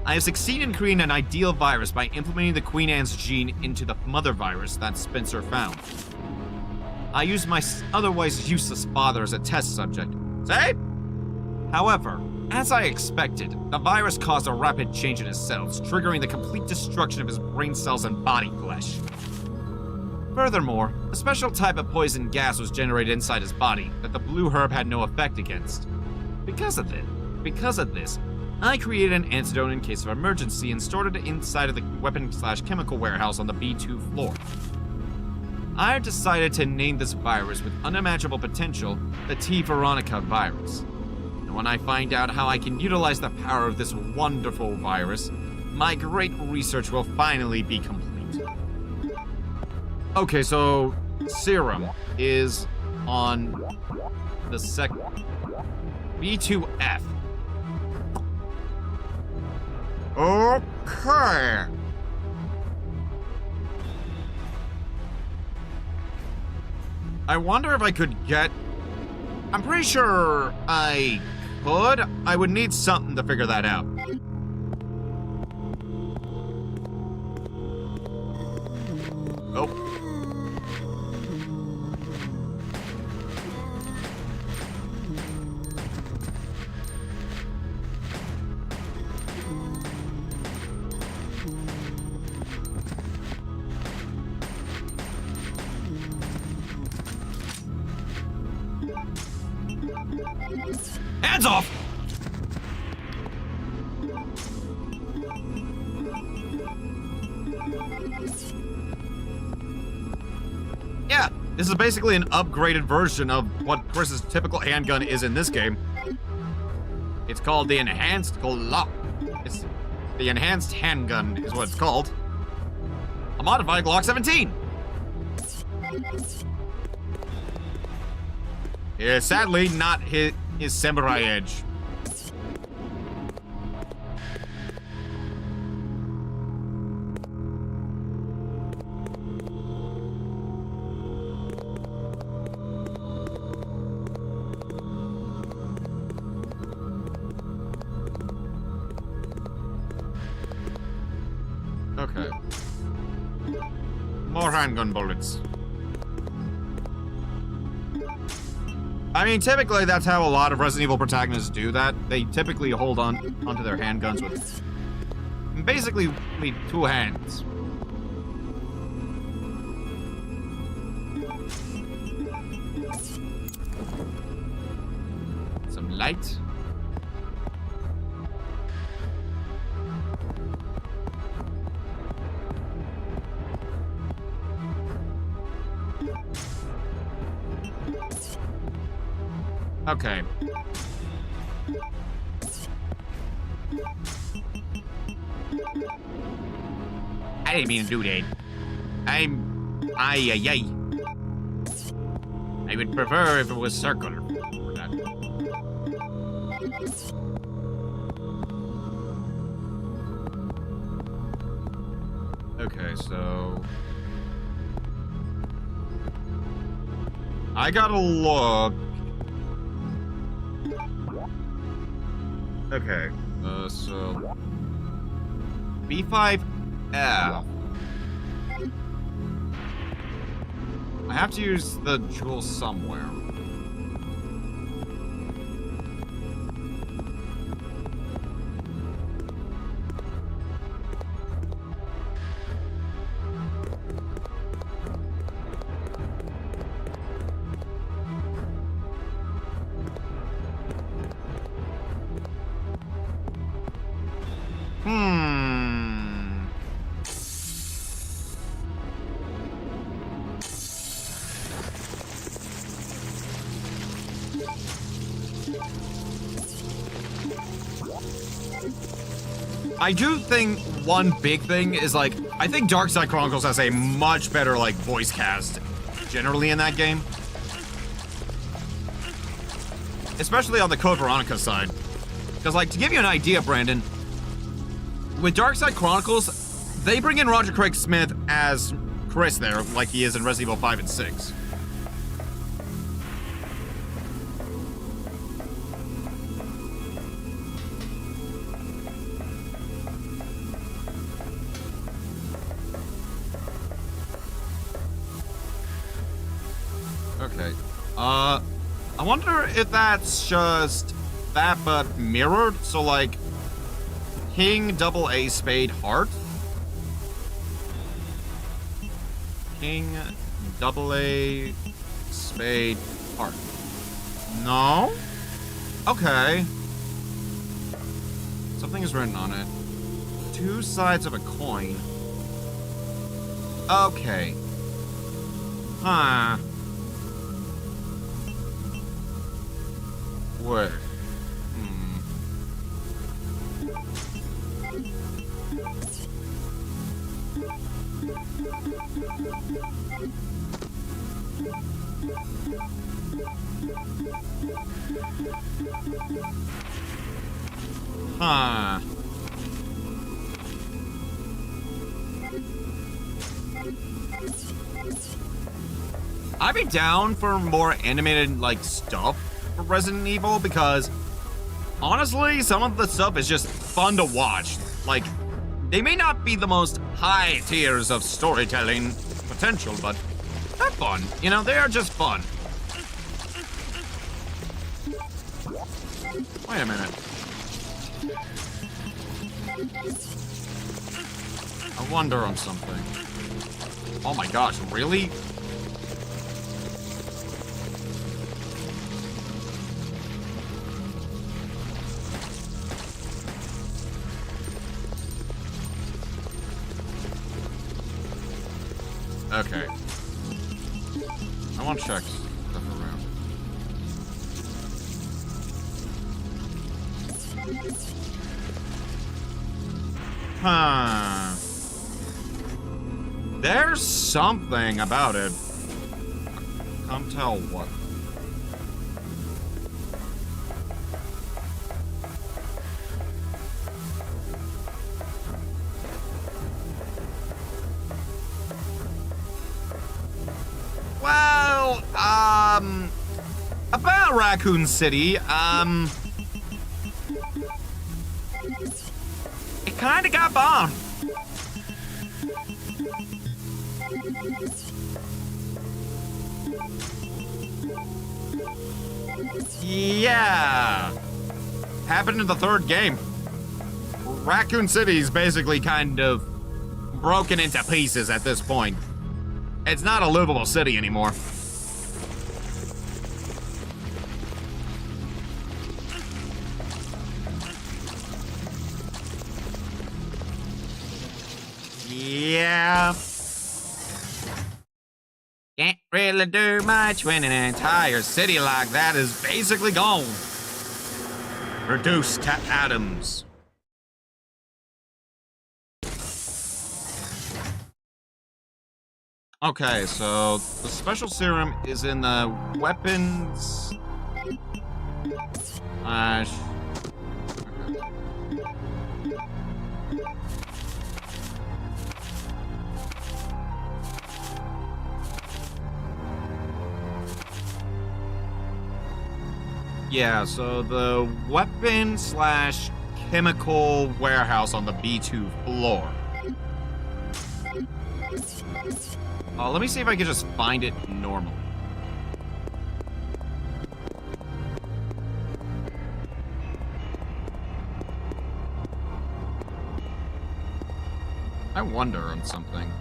I have succeeded in creating an ideal virus by implementing the queen ant's gene into the mother virus that Spencer found. I used my otherwise useless father as a test subject. See? However, as I expected, the virus caused a rapid change in his cells, triggering the complete destruction of his brain cells and body flesh. Furthermore, a special type of poison gas was generated inside his body that the blue herb had no effect against. Because of this, I created an antidote in case of emergency and stored it inside of the weapon/chemical warehouse on the B2 floor. I have decided to name this virus with unimaginable potential the T. Veronica virus. When I find out how I can utilize the power of this wonderful virus, my great research will finally be complete. Okay, so serum is on the B2F. Okay. I wonder if I could get... I'm pretty sure I could. I would need something to figure that out. Oh. Hands off! Yeah, this is basically an upgraded version of what Chris's typical handgun is in this game. It's called the Enhanced Glock. It's the Enhanced Handgun is what it's called. A modified Glock 17. Yeah, sadly, not his samurai edge. Okay. More handgun bullets. I mean, typically that's how a lot of Resident Evil protagonists do that. They typically hold onto their handguns with basically two hands. Some light. Okay. I didn't mean to do that. I would prefer if it was circular. For that. Okay, so I gotta look. Okay, so B5F. I have to use the jewel somewhere. I do think one big thing is, like, I think Darkside Chronicles has a much better, like, voice cast generally in that game. Especially on the Code Veronica side. Because, like, to give you an idea, Brandon, with Darkside Chronicles, they bring in Roger Craig Smith as Chris there, like he is in Resident Evil 5 and 6. Okay. I wonder if that's just that but mirrored, so like King double A spade heart. King double A spade heart. No? Okay. Something is written on it. Two sides of a coin. Okay. Huh. Wait. Huh. I'd be down for more animated, like, stuff for Resident Evil, because honestly, some of the stuff is just fun to watch. Like, they may not be the most high tiers of storytelling potential, but they're fun. You know, they are just fun. Wait a minute. I wonder on something. Oh my gosh, really? Okay. I want to check stuff around. Huh. There's something about it. Can't tell what. Well, about Raccoon City, it kinda got bombed. Yeah. Happened in the third game. Raccoon City's basically kind of broken into pieces at this point. It's not a livable city anymore. Yeah. Can't really do much when an entire city like that is basically gone. Reduced to atoms. Okay, so the special serum is in the weapons. Okay. Yeah, so the weapon / chemical warehouse on the B2 floor. Let me see if I can just find it normally. I wonder on something.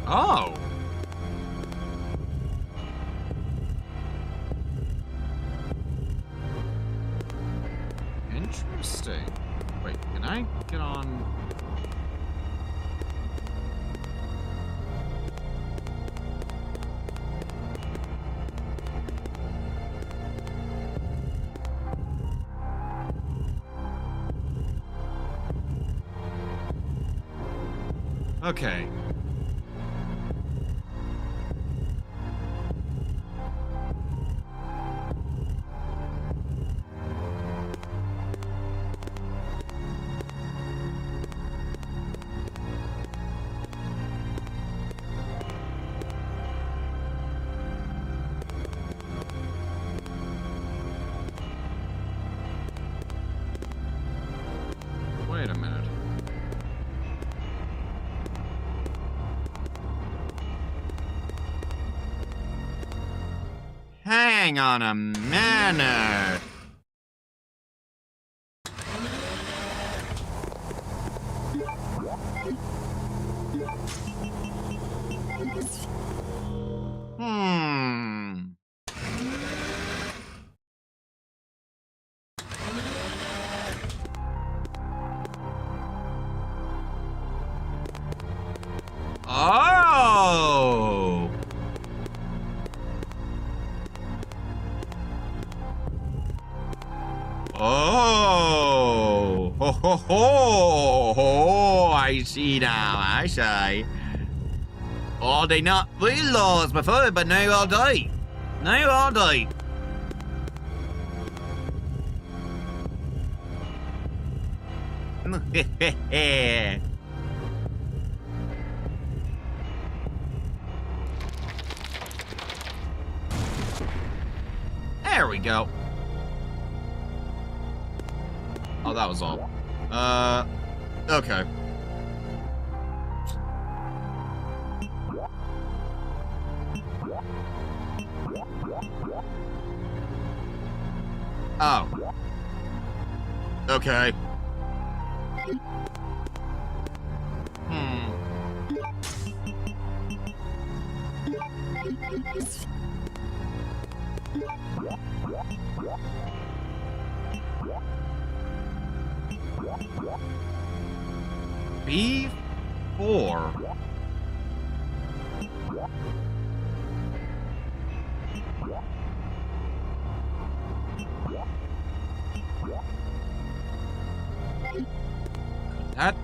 Oh. Interesting. Wait, can I get on? Okay. Wait a minute. Hang on a minute. Oh! Oh! Ho ho ho! Oh, I see now, I see. Oh, they not realised before, but now I'll die. Now I'll die. There we go. Oh, that was all. Okay. Oh. Okay. Hmm. B4. That...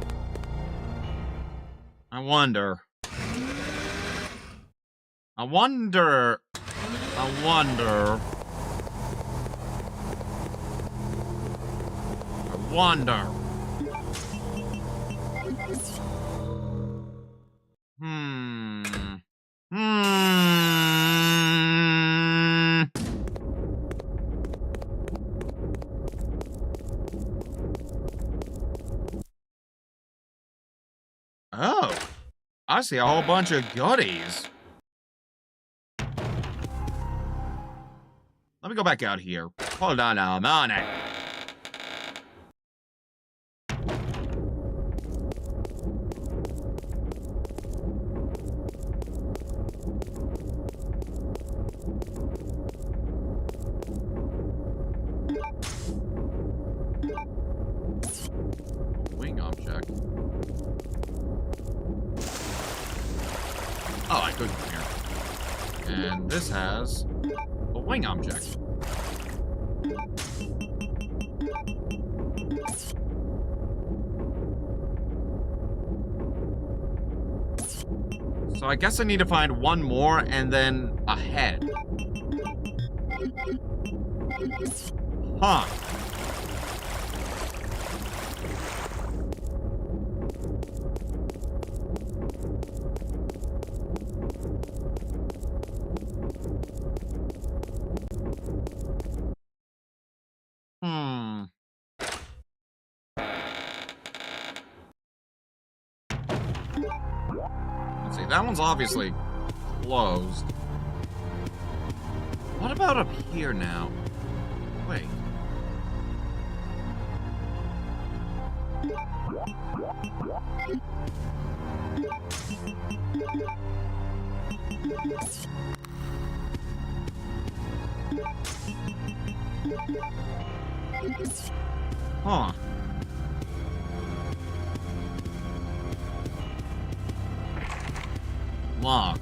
I wonder. I wonder. Hmm. Oh. I see a whole bunch of goodies. Let me go back out here. Hold on a minute. Wing object. Oh, I could come here. And this has a wing object. So I guess I need to find one more and then a head. Huh. Hmm. Let's see, that one's obviously closed. What about up here now? Wait. Huh. Lock.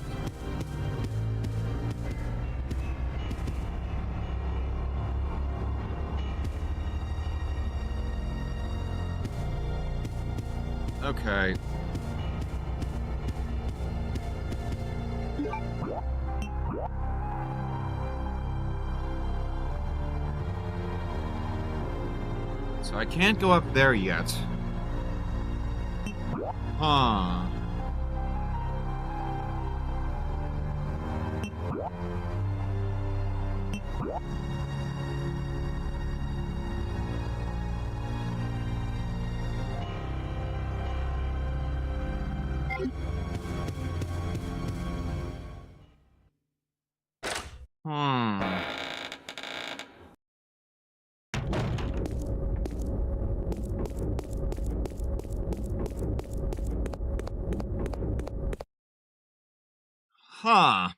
Okay. So I can't go up there yet. Huh. Huh.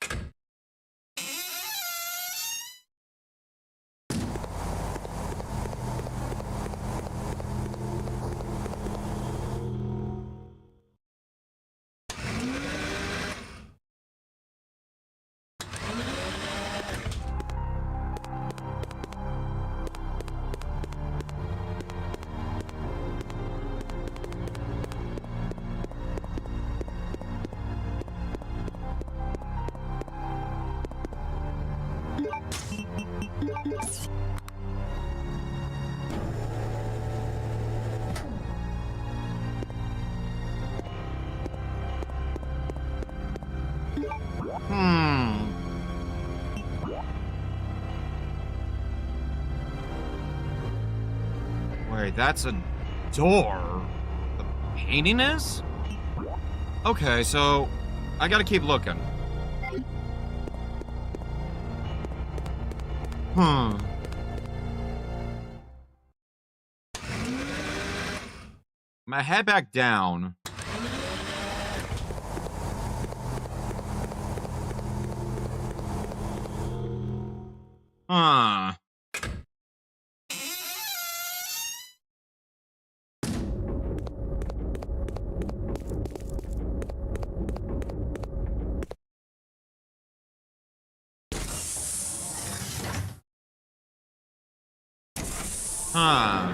Wait, that's a door. The painting is? Okay, so I gotta keep looking. I'm gonna head back down. Huh. Huh.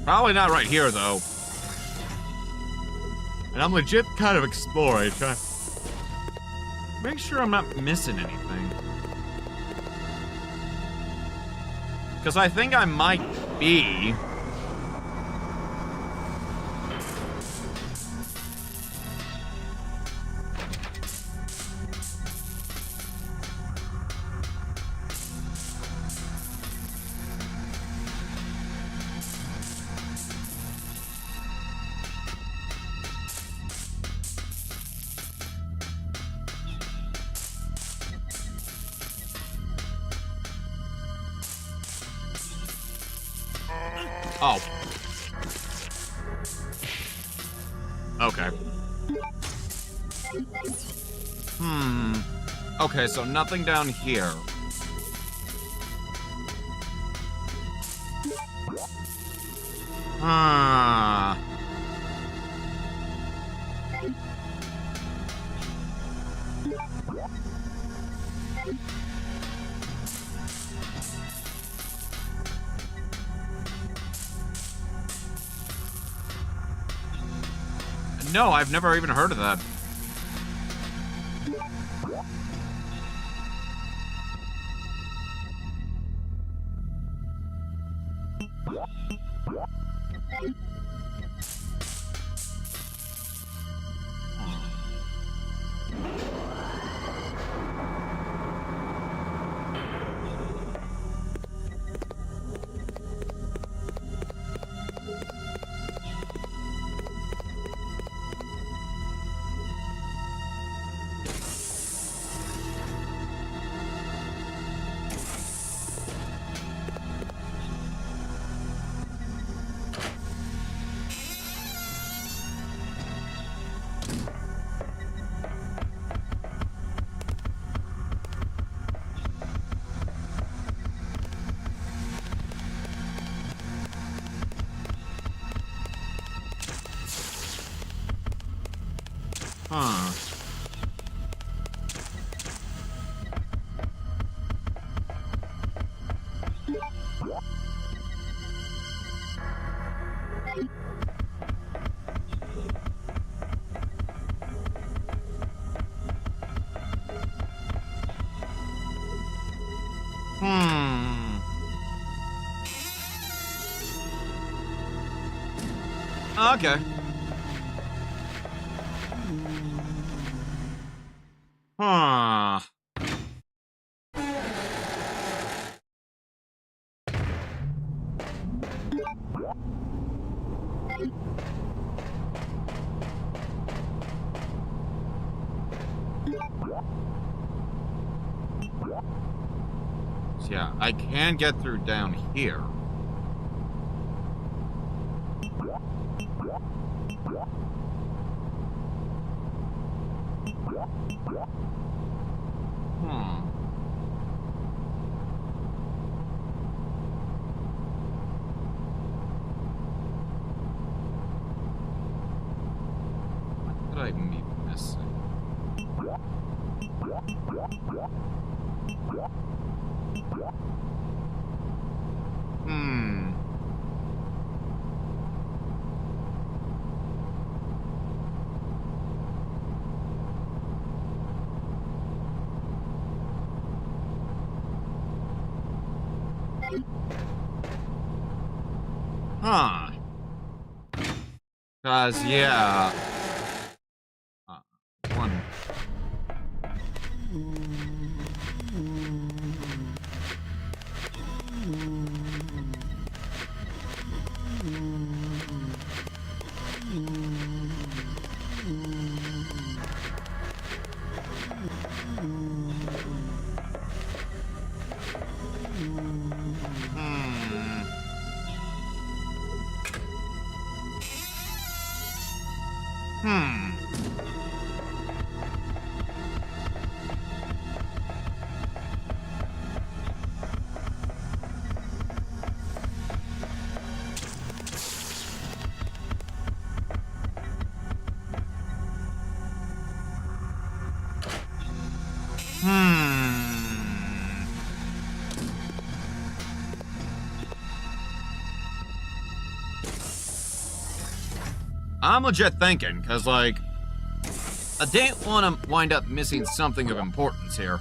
Probably not right here, though. And I'm legit kind of exploring, trying to make sure I'm not missing anything. Because I think I might be. Oh. Okay. Okay, so nothing down here. Ah. No, I've never even heard of that. Huh. Okay. Huh. So yeah, I can get through down here. What could I be missing? Huh. Cause, yeah. One. I'm legit thinking, because, like, I didn't want to wind up missing something of importance here.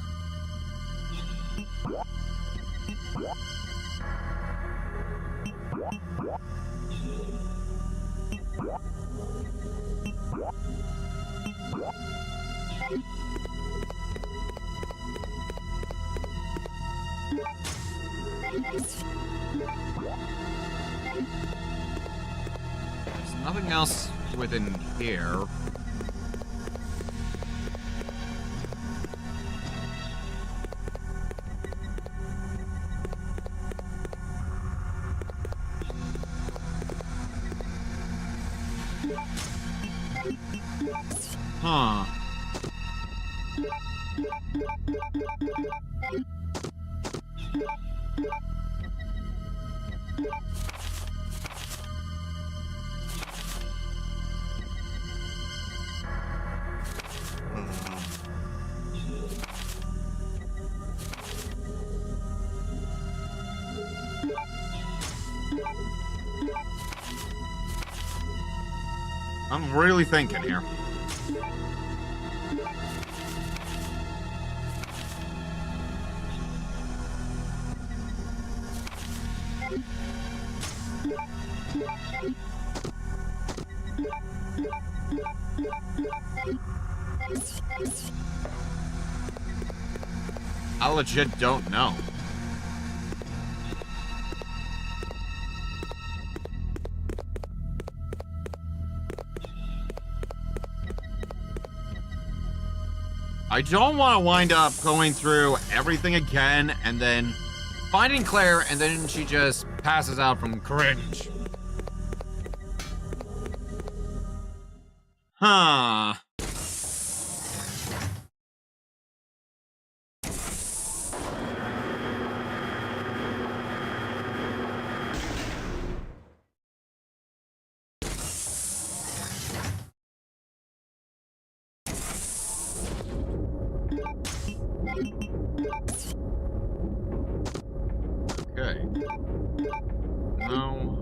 There's nothing else within here. Huh. I'm really thinking here. I legit don't know. I don't want to wind up going through everything again and then finding Claire and then she just passes out from cringe. Huh. Okay. No.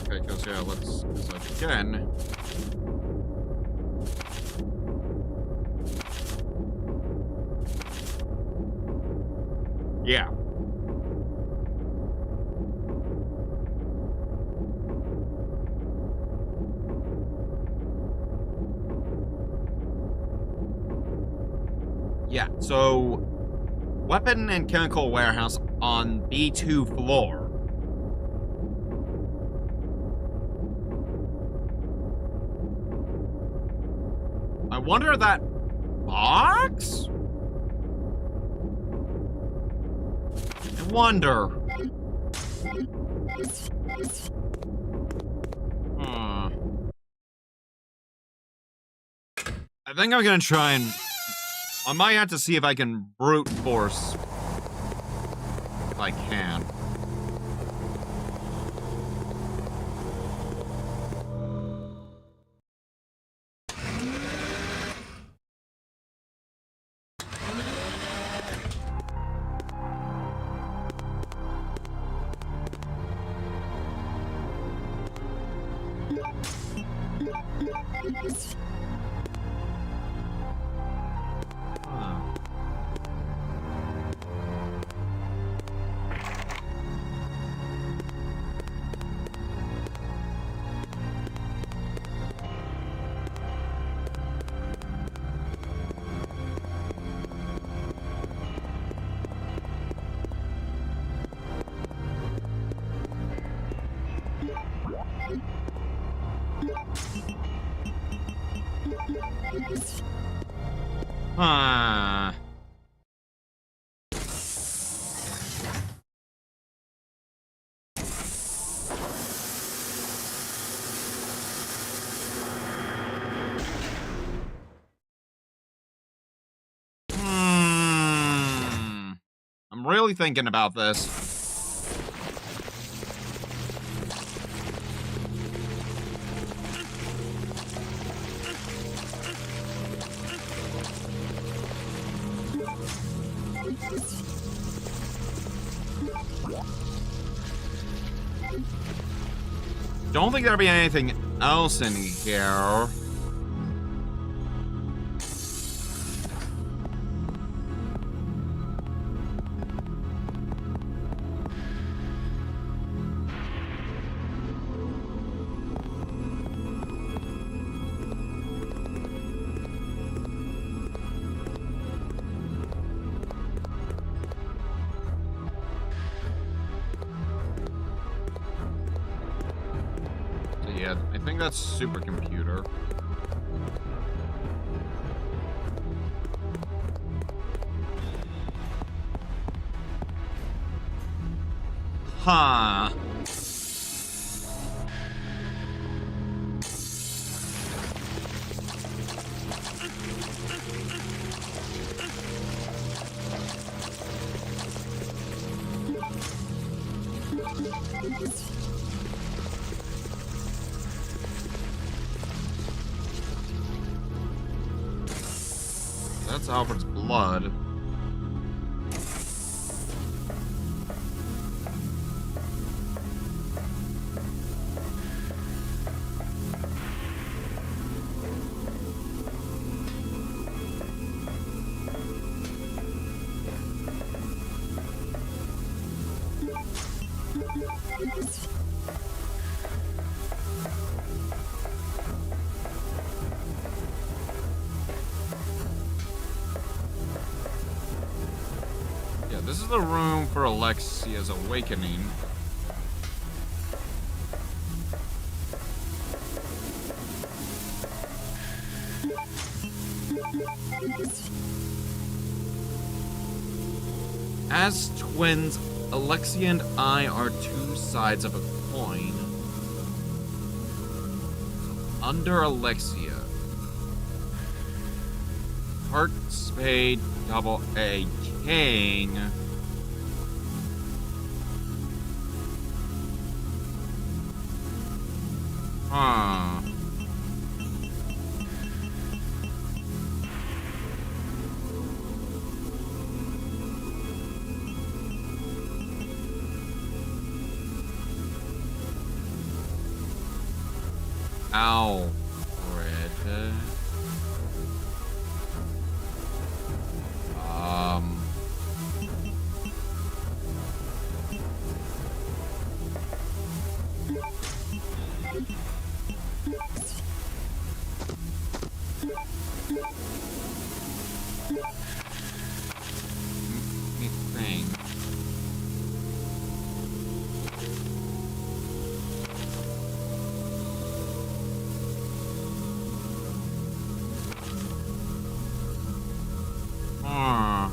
Okay, because yeah, let's decide again. Yeah. Yeah, so weapon and chemical warehouse on B2 floor. I wonder that box? I wonder. I think I'm gonna try and... I might have to see if I can brute force. If I can. Huh. I'm really thinking about this. Don't think there'll be anything else in here. Yeah, I think that's supercomputer. Huh. That's Alfred's blood. Yeah, this is the room for Alexia's awakening. As twins, Alexia and I are two sides of a coin. Under Alexia, heart, spade, double A, king. Huh. Alfred. Let me think. Huh.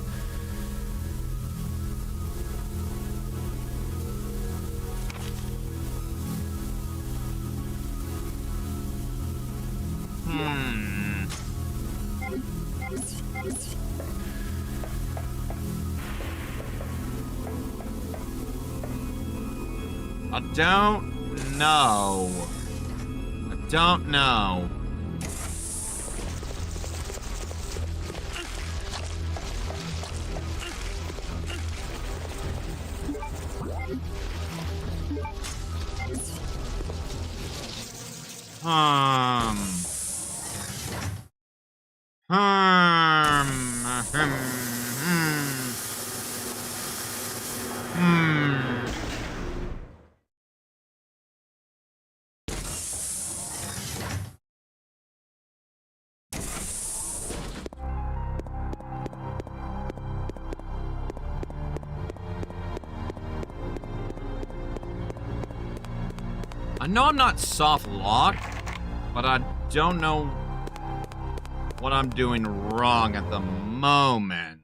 I don't know. I don't know. I know I'm not soft locked, but I don't know what I'm doing wrong at the moment.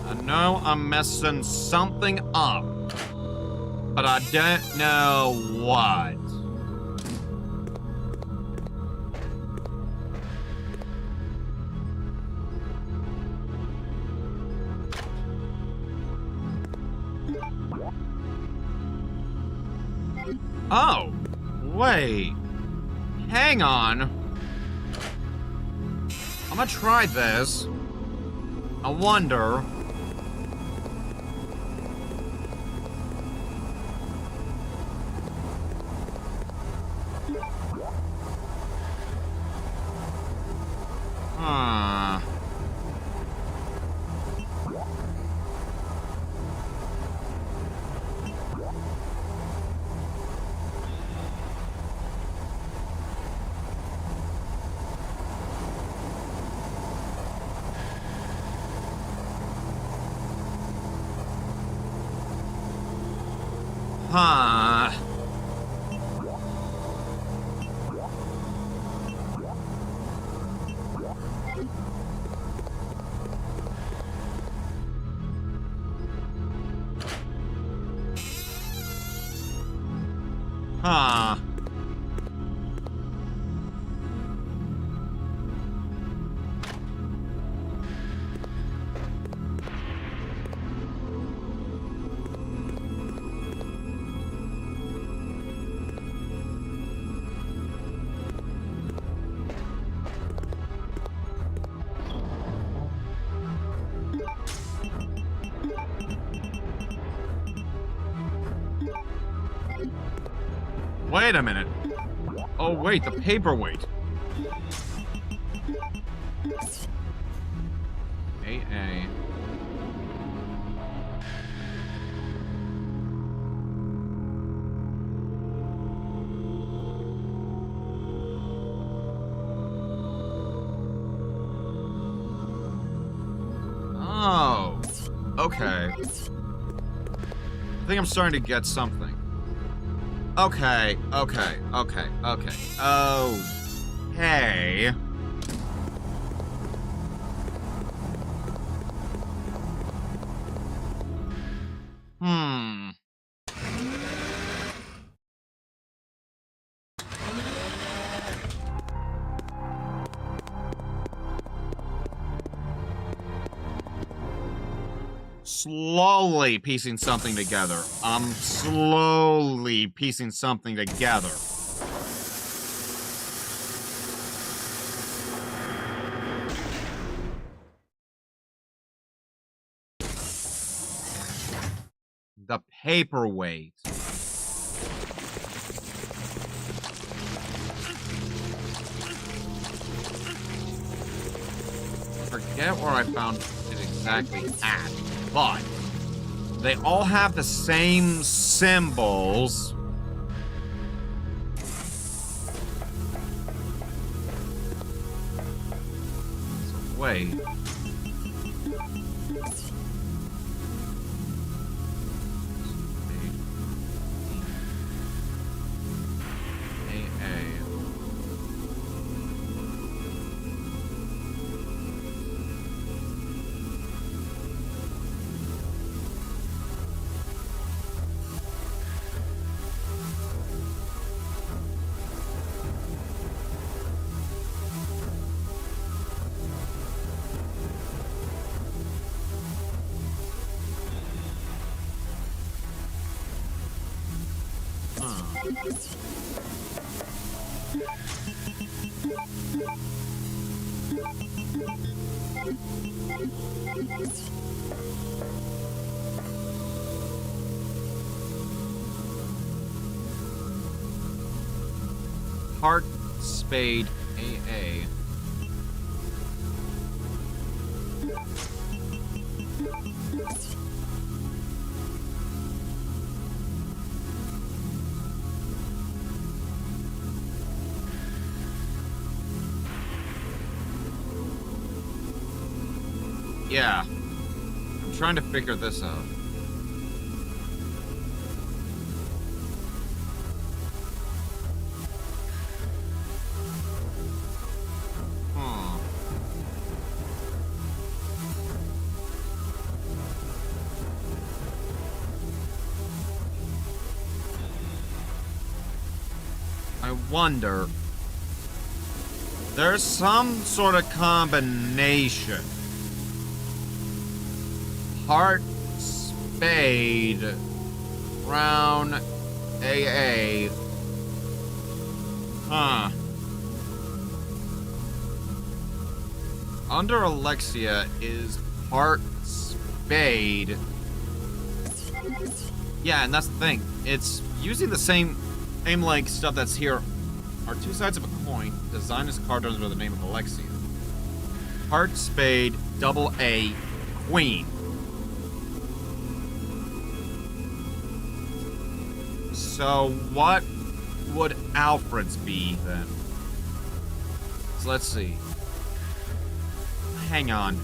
I know I'm messing something up, but I don't know what. Oh, wait. Hang on. I'm gonna try this. I wonder. Huh. Huh. Huh. Wait a minute. Oh, wait, the paperweight. AA. Oh. Okay. I think I'm starting to get something. Okay. Okay. Slowly piecing something together. I'm slowly piecing something together. The paperweight. Forget where I found it exactly at, but they all have the same symbols. So wait. Heart, spade, AA. Yeah. I'm trying to figure this out. wonder. There's some sort of combination. Heart, spade, crown, AA. Huh. Under Alexia is heart, spade. Yeah, and that's the thing. It's using the same like stuff that's here are two sides of a coin. Design this card under the name of Alexia. Heart, spade, double A, queen. So what would Alfred's be then? So let's see. Hang on.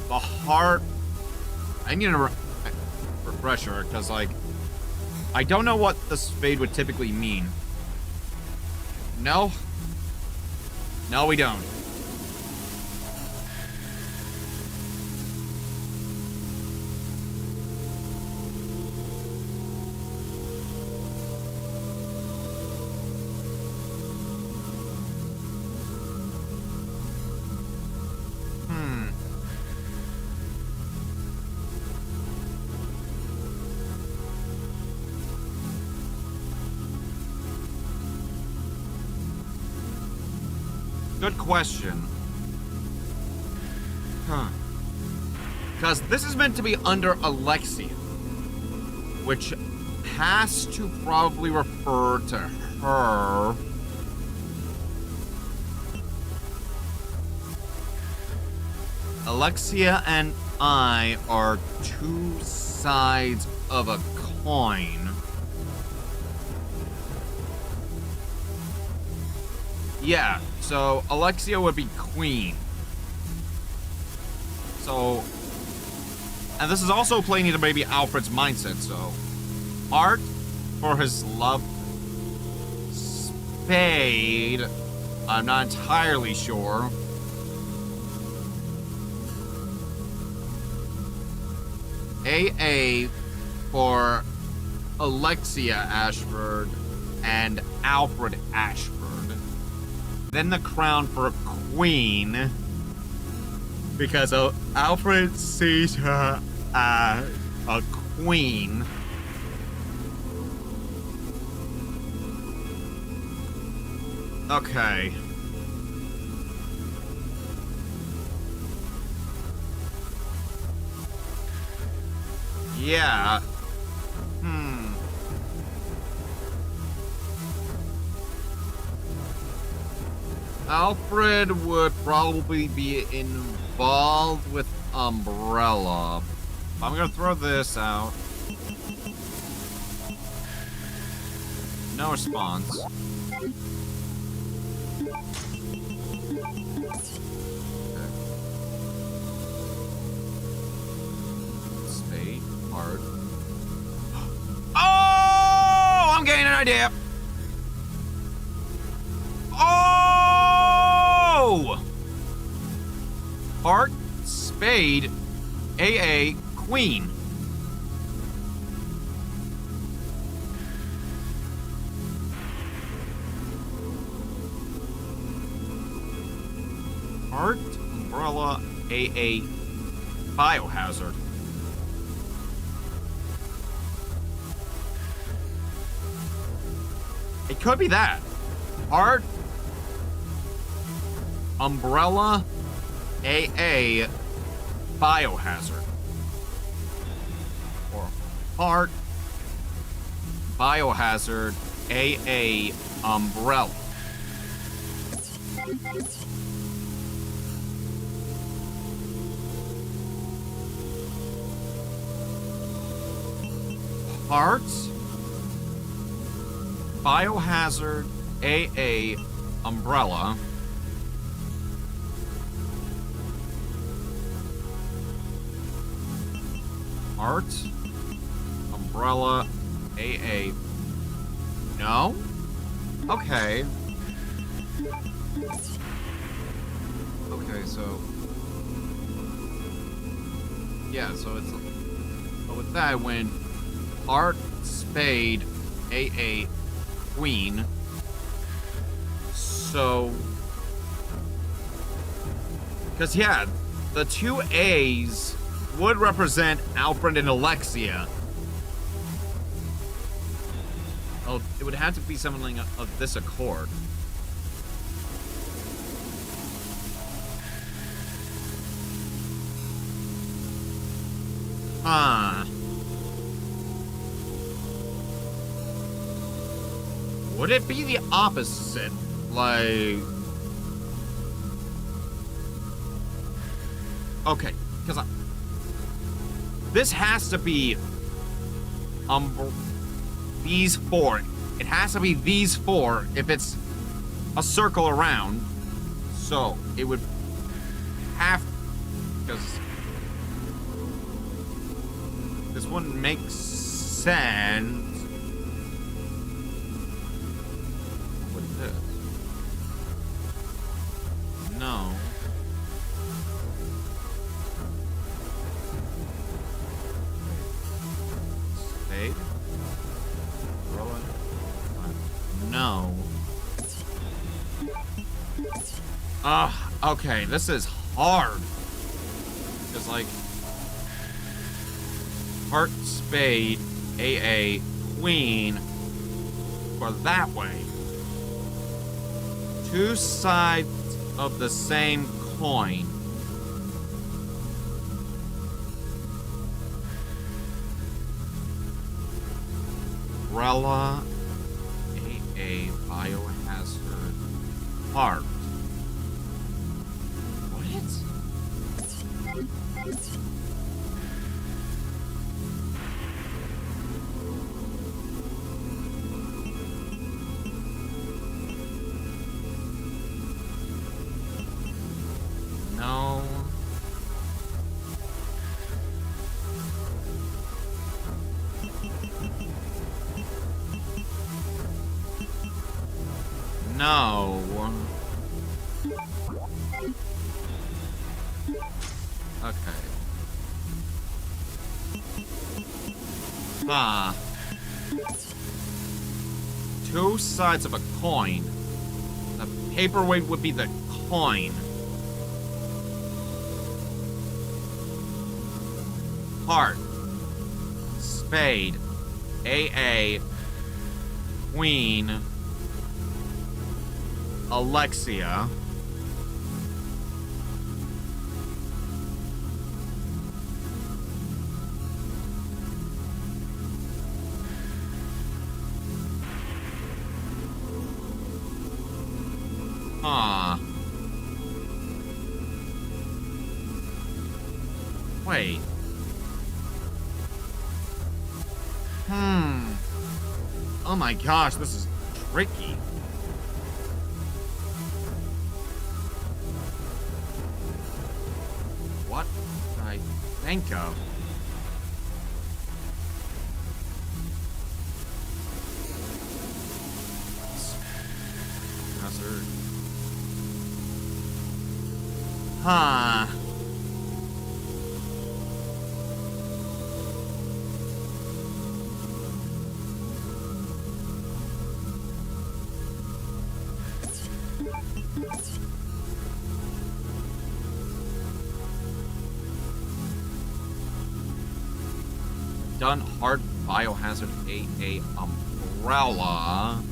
The heart. I need a refresher because, like, I don't know what the spade would typically mean. No? No, we don't. Good question. Huh. Because this is meant to be under Alexia, which has to probably refer to her. Alexia and I are two sides of a coin. Yeah, so Alexia would be queen. So, and this is also playing into maybe Alfred's mindset, so. Art for his love. Spade. I'm not entirely sure. AA for Alexia Ashford and Alfred Ashford. Then the crown for queen, because Alfred sees her as a queen. Okay. Yeah. Alfred would probably be involved with Umbrella. I'm gonna throw this out. No response. Okay. Spade, heart. Oh! I'm getting an idea! Oh! Heart, spade, AA, queen. Heart, umbrella, AA, biohazard. It could be that. Heart, umbrella, AA, biohazard. Or heart, biohazard, AA, umbrella. Heart, biohazard, AA, umbrella. Art, umbrella, AA. No? Okay. Okay, so. Yeah, so it's. But with that, I win. Art, spade, AA Queen. So, because yeah, the two A's would represent Alfred and Alexia. Oh, it would have to be something of this accord. Would it be the opposite? Like... Okay, because this has to be... these four. It has to be these four if it's a circle around. So, it would have... Because... this wouldn't make sense. With this. No. Spade. Roll it. No. Okay, this is hard. Because, like... Heart, spade, AA, queen, or that way. Two sides of the same coin. Umbrella, AA, biohazard, heart. What? No. No. Okay. Two sides of a coin. The paperweight would be the coin. Heart, spade, AA, queen, Alexia. Wait. Oh my gosh, this is tricky. What did I think of? Hazard. Done hard biohazard AA umbrella.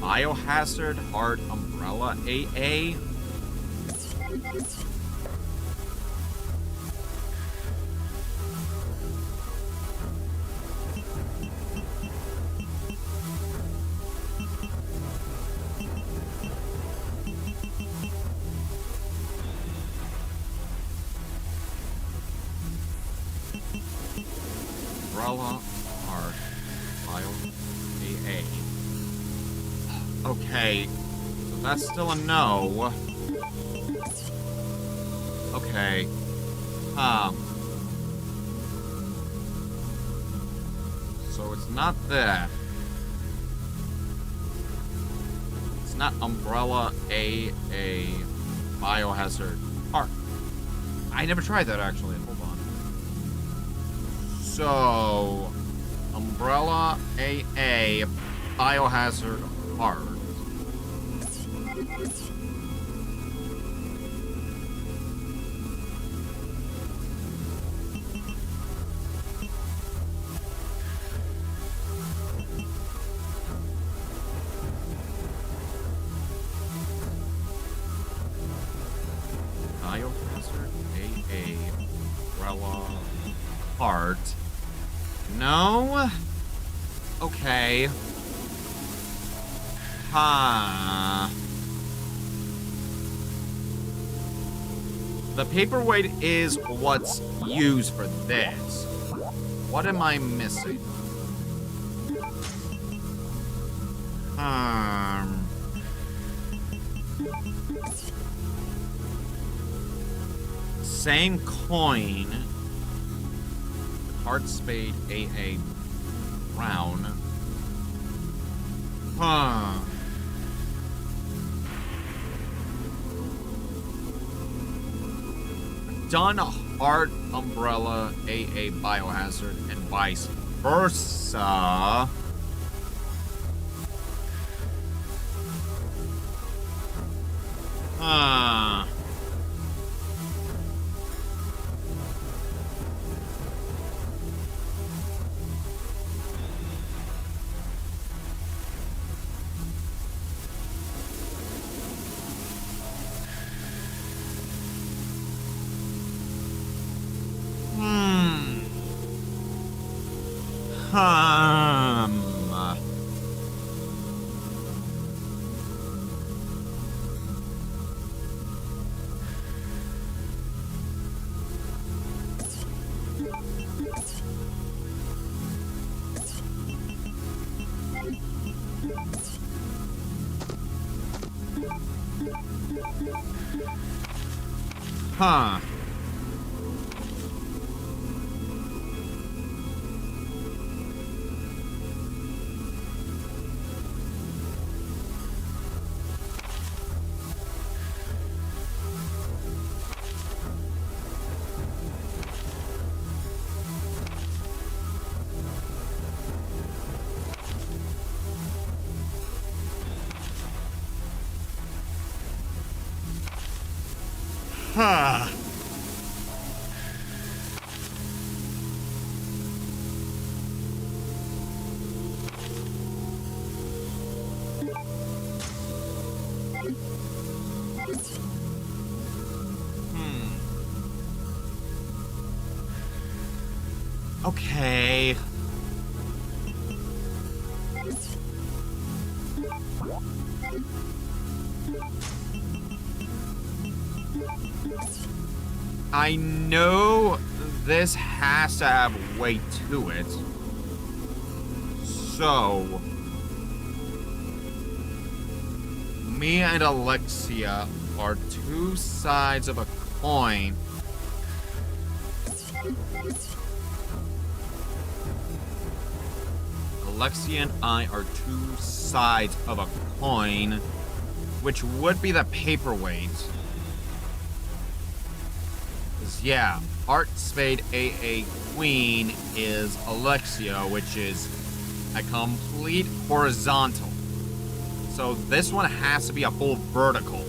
Biohazard hard umbrella AA. Umbrella hard bio AA. Okay, so that's still a no. Okay. So it's not that. It's not umbrella AA biohazard heart. I never tried that actually. Hold on. So, Umbrella AA, Biohazard Art. Biohazard AA, Umbrella Art. No? Okay. Huh. The paperweight is what's used for this. What am I missing? Same coin. Heart Spade AA Brown. Huh. Done Heart Umbrella AA Biohazard and vice versa. Huh. Huh. Huh. Okay. I know this has to have weight to it. So, me and Alexia are two sides of a coin. Alexia and I are two sides of a coin, which would be the paperweight. Yeah, Heart Spade AA Queen is Alexia, which is a complete horizontal. So this one has to be a full vertical.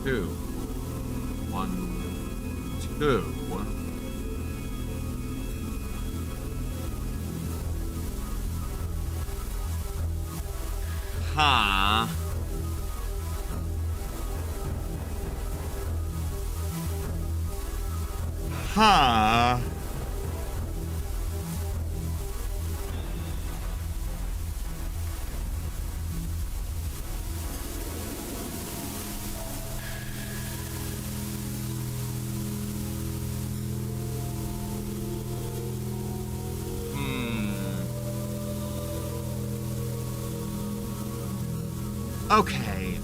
Two. 1, 2. Huh. Huh. Okay.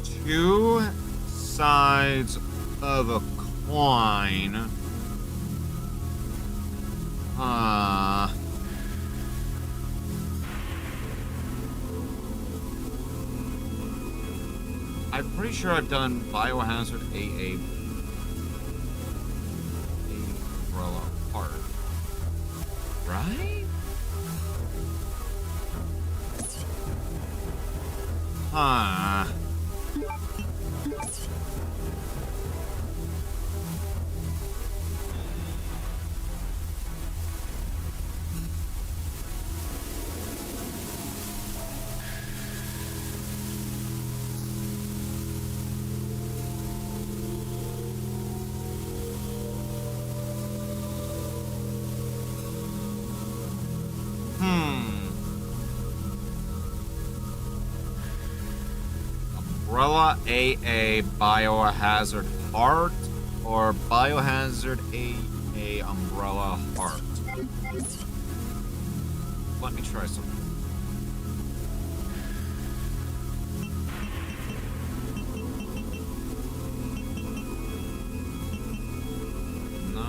Two sides of a coin. I'm pretty sure I've done Biohazard AA Umbrella Heart. Right? Huh. Umbrella AA Biohazard Heart or Biohazard AA Umbrella Heart. Let me try something. No.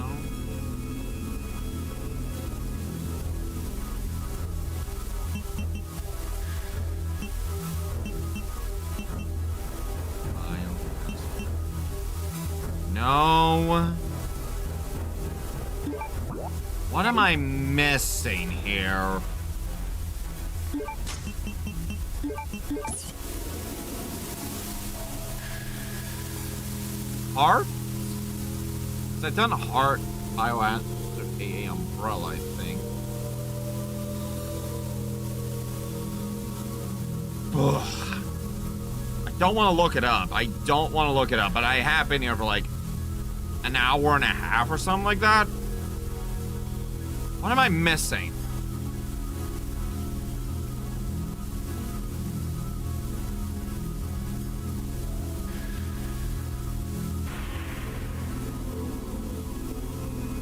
No. What am I missing here? Heart? I've done Heart, Biohazard, AA Umbrella, I think. Ugh. I don't want to look it up. But I have been here for like an hour and a half or something like that. What am I missing?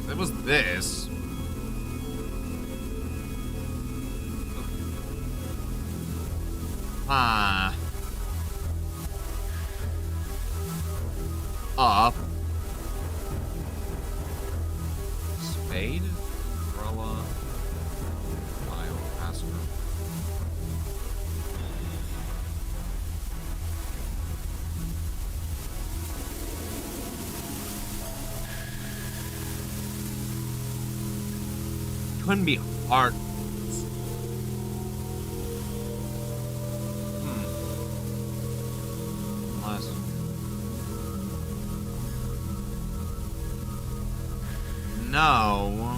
It was this. Up. Spade. Umbrella. Biohazard. Couldn't be hard. Unless. No.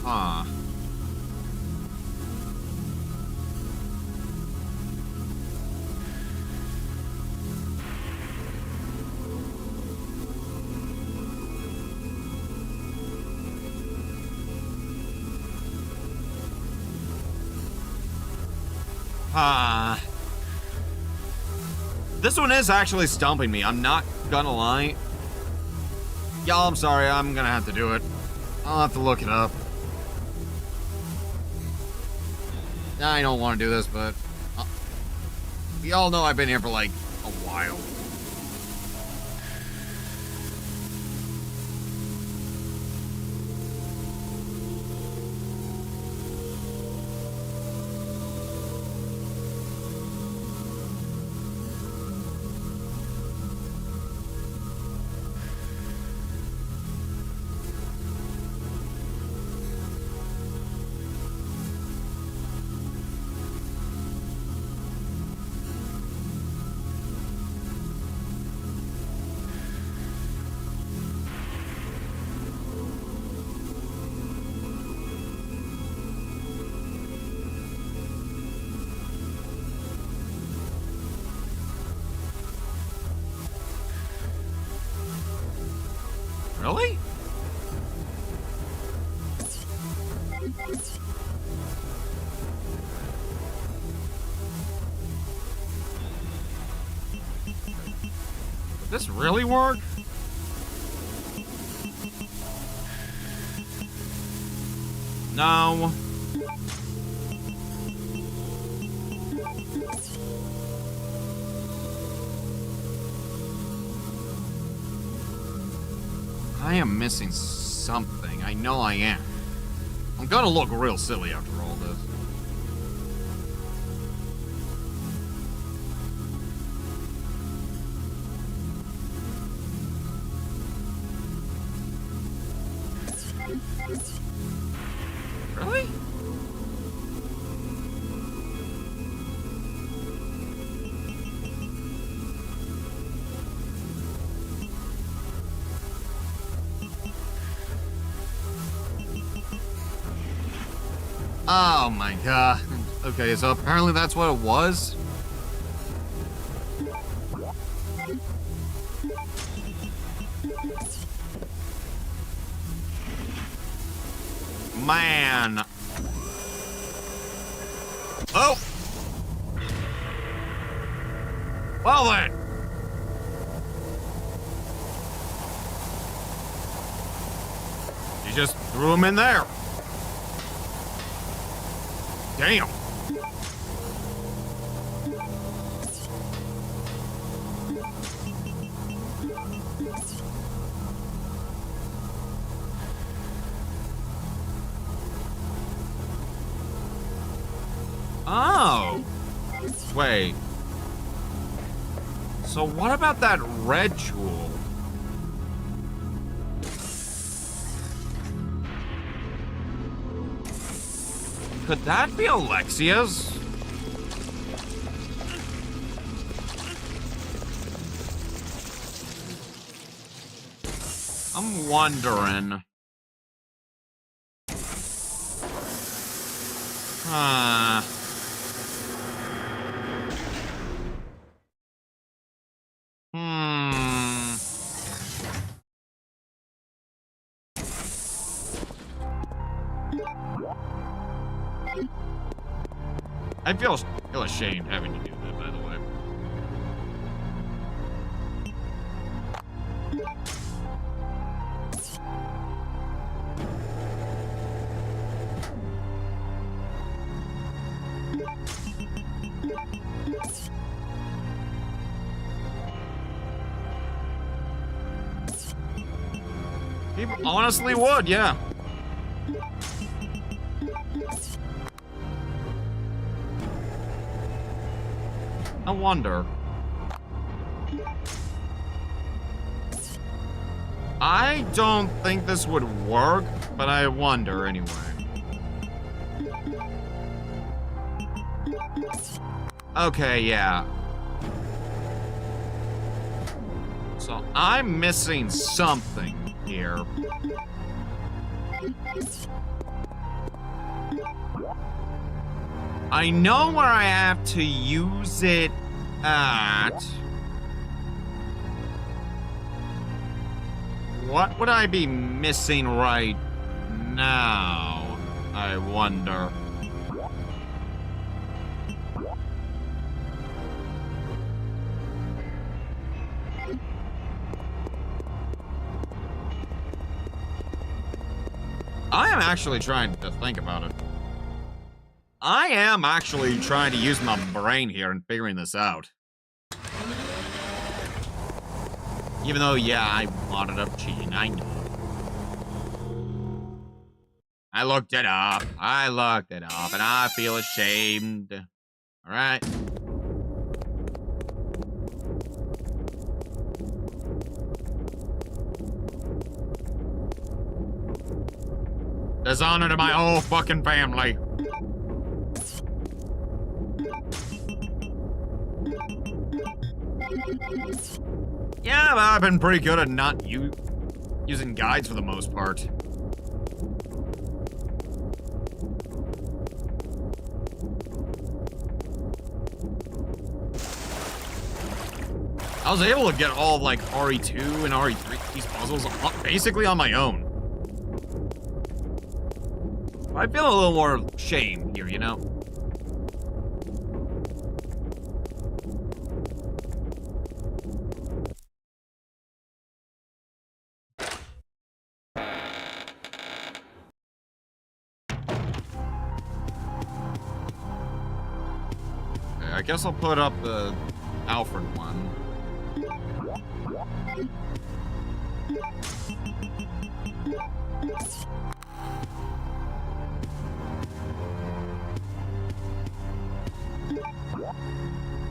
Huh. This one is actually stumping me. I'm not gonna lie. Y'all, I'm sorry. I'm gonna have to do it. I'll have to look it up. I don't want to do this, but y'all know I've been here for like a while. Really? This really work? No. I am missing something. I know I am. I'm gonna look real silly after all this. Really? Oh my god. Okay, so apparently that's what it was. Man. Oh! Well then. You just threw him in there. Damn. Oh. Wait. So what about that red jewel? Could that be Alexia's? I'm wondering. Huh. I feel ashamed having to do that, by the way. People honestly would, yeah. I wonder. I don't think this would work, but I wonder anyway. Okay, yeah. So I'm missing something here. I know where I have to use it at. What would I be missing right now, I wonder? I am actually trying to think about it. I am actually trying to use my brain here and figuring this out. Even though, yeah, I ended up cheating, I know. I looked it up, and I feel ashamed. Alright. Dishonor to my whole fucking family. Yeah, but I've been pretty good at not using guides for the most part. I was able to get all of, like, RE2 and RE3, these puzzles, basically on my own. I feel a little more shame here, you know? I guess I'll put up the Alfred one.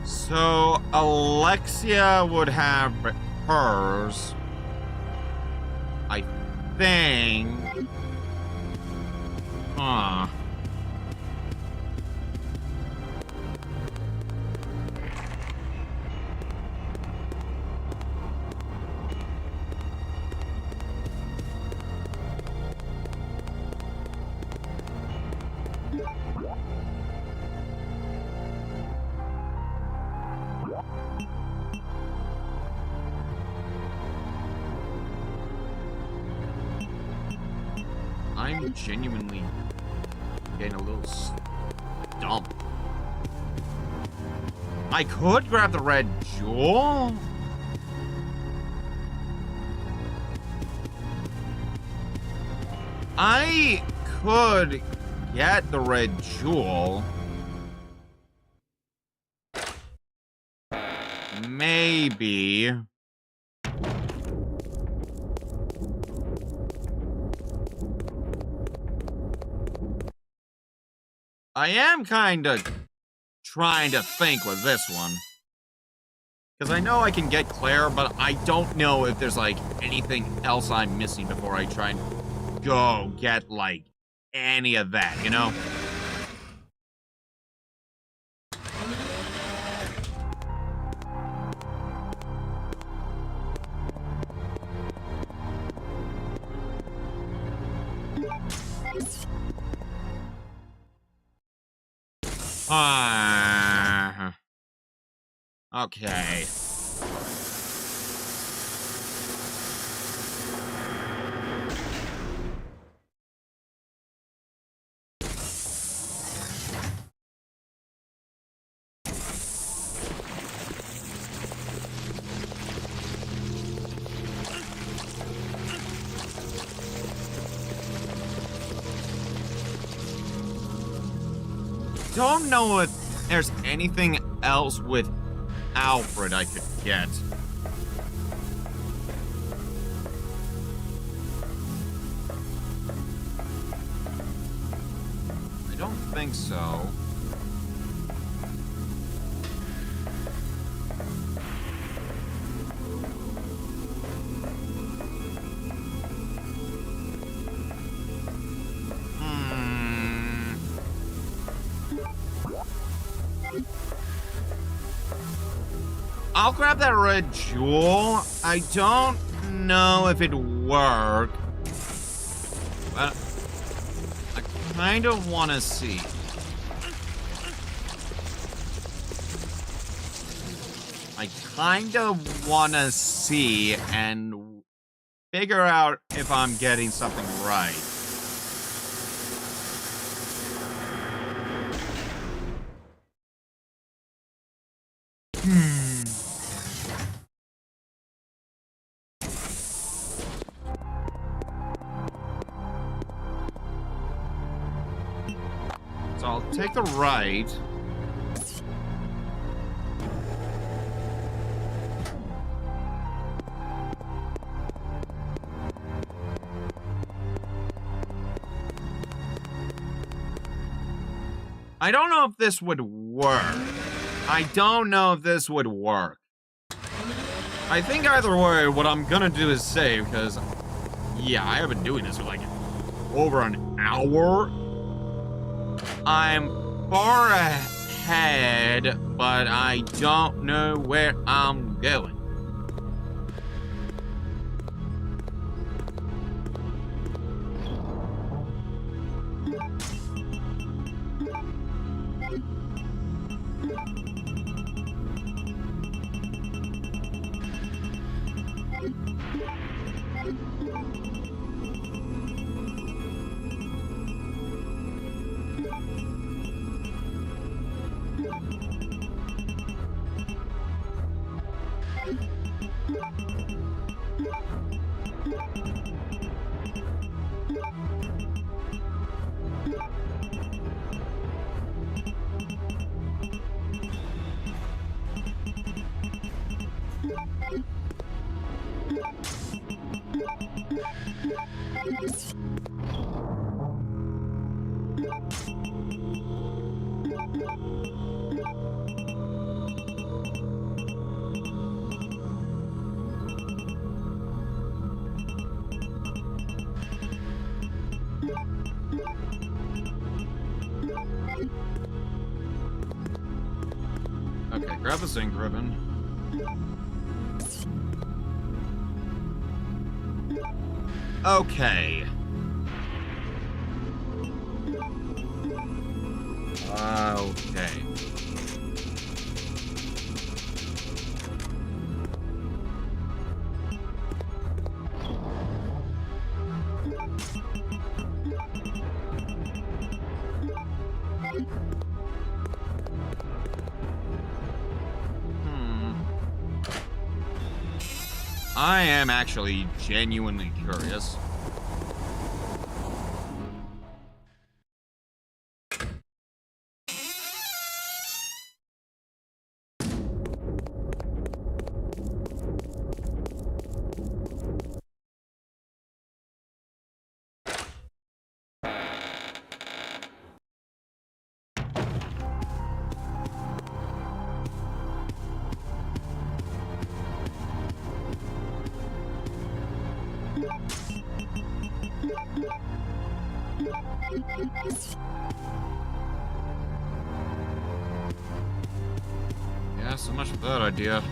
So Alexia would have hers. I think. Huh. I'm genuinely getting a little stumped. I could grab the red jewel. I could get the red jewel. Maybe. I am kind of trying to think with this one. Because I know I can get Claire, but I don't know if there's, like, anything else I'm missing before I try and go get, like, any of that, you know? Okay. Don't know if there's anything else with Alfred I could get. I don't think so. I'll grab that red jewel. I don't know if it'd work. But I kind of want to see. I kind of want to see and figure out if I'm getting something right. So I'll take the right. I don't know if this would work. I don't know if this would work. I think either way, what I'm gonna do is save, because, yeah, I have been doing this for like over an hour. I'm far ahead, but I don't know where I'm going. Okay, grab the zinc ribbon. Okay. Okay. I am actually genuinely curious. Yeah, so much for that idea.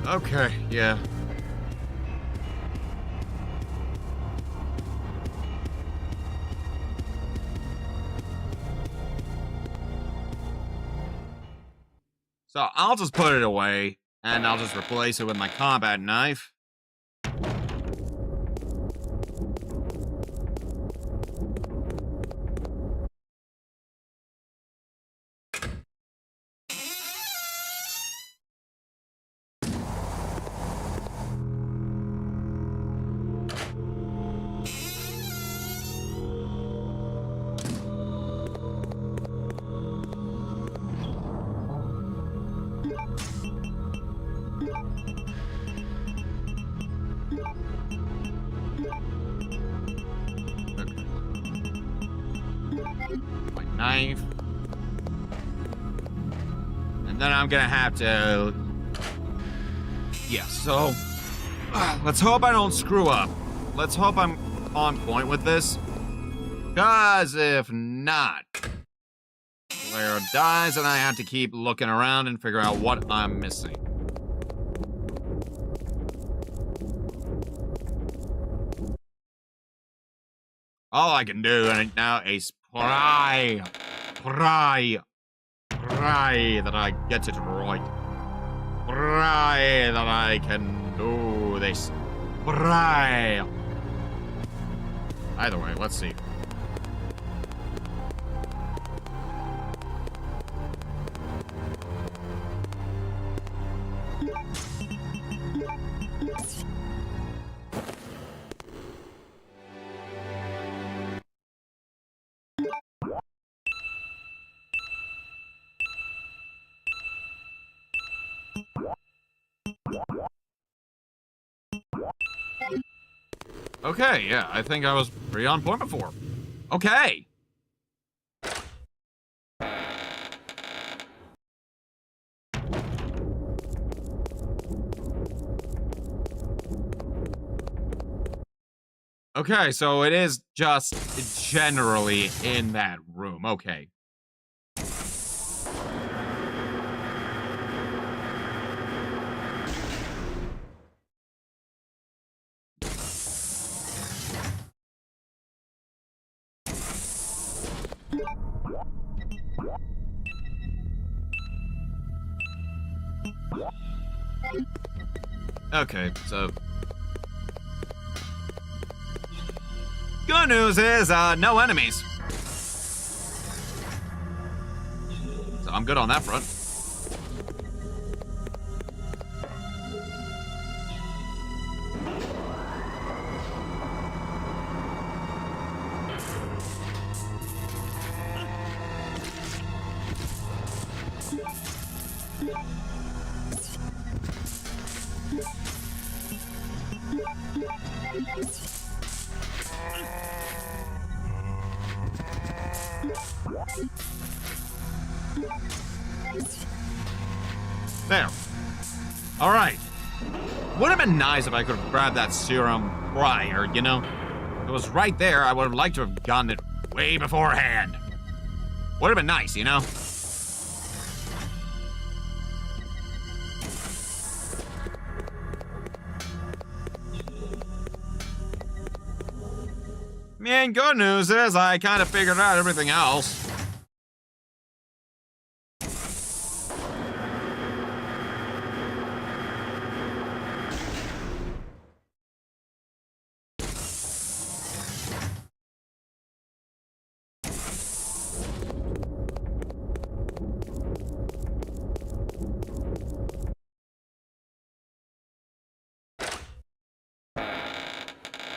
Okay, yeah. So I'll just put it away, and I'll just replace it with my combat knife. My knife. And then I'm gonna have to... Yeah, so... let's hope I don't screw up. Let's hope I'm on point with this. Because if not... Claire dies and I have to keep looking around and figure out what I'm missing. All I can do right now is pray that I get it right. Pray that I can do this. Pray. Either way, let's see. Okay, yeah, I think I was pretty on point before. Okay. Okay, so it is just generally in that room. Okay. Okay, so... Good news is, no enemies. So I'm good on that front. There. Alright. Would have been nice if I could have grabbed that serum prior, you know? If it was right there, I would have liked to have gotten it way beforehand. Would have been nice, you know? I mean, good news is I kind of figured out everything else.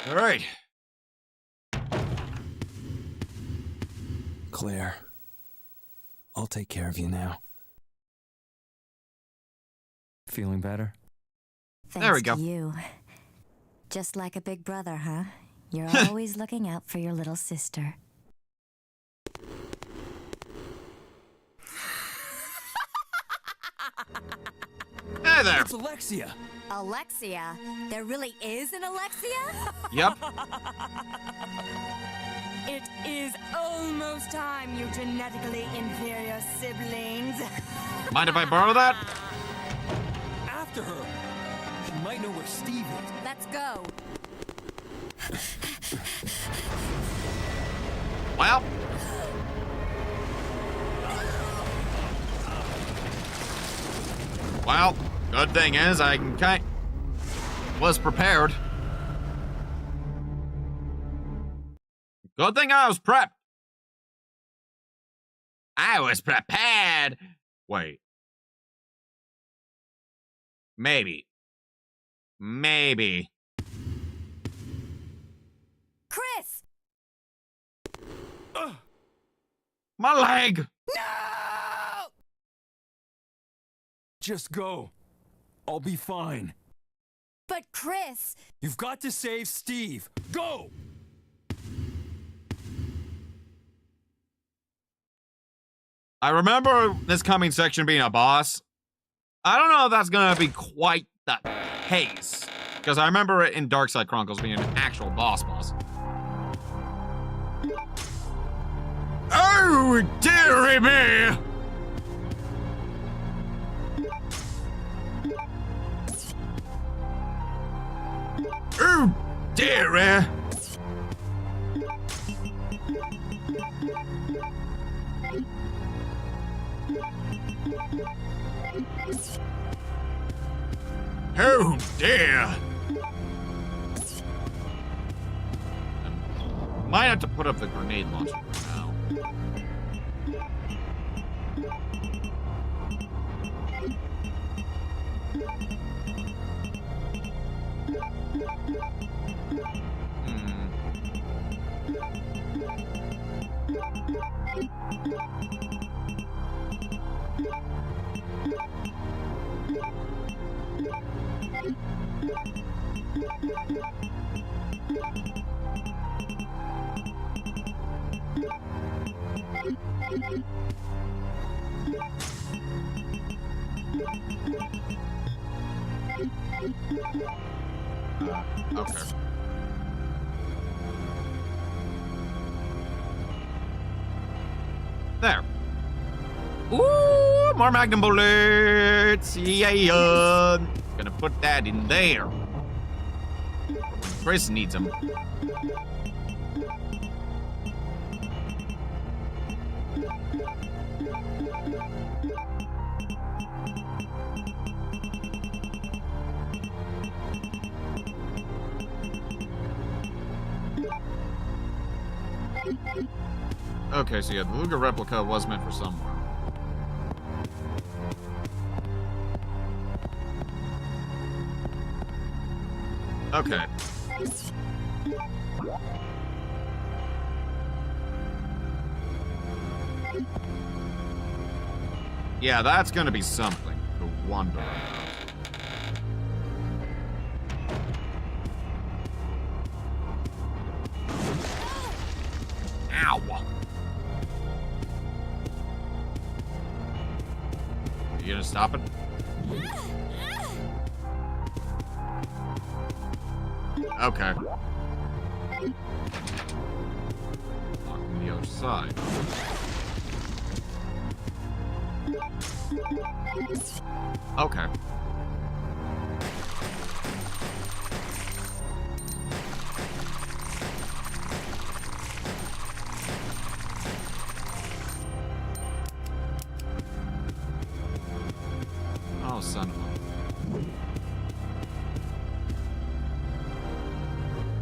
All right. Claire, I'll take care of you now. Feeling better? Thanks There we go. to you. Just like a big brother, huh? You're always looking out for your little sister. Hey there. It's Alexia! Alexia? There really is an Alexia? Yep. It is almost time, you genetically inferior siblings. Mind if I borrow that? After her! She might know where Steve is. Let's go. Well. Well, good thing is I was prepared. Good thing I was prepped. I was prepared. Wait. Maybe. Chris! My leg. Just go. I'll be fine. But Chris! You've got to save Steve. Go! I remember this coming section being a boss. I don't know if that's gonna be quite the case, because I remember it in Darkside Chronicles being an actual boss. Oh, dearie me! Oh, dearie! Oh, dear! Might have to put up the grenade launcher for now. Okay. There. Ooh, more magnum bullets. Yeah. Gonna put that in there. When Chris needs them. Okay, so yeah, the Luger replica was meant for somewhere. Okay. Yeah, that's gonna be something to wonder about. Ow! You gonna stop it? Okay. On the other side. Okay. Oh, son of a...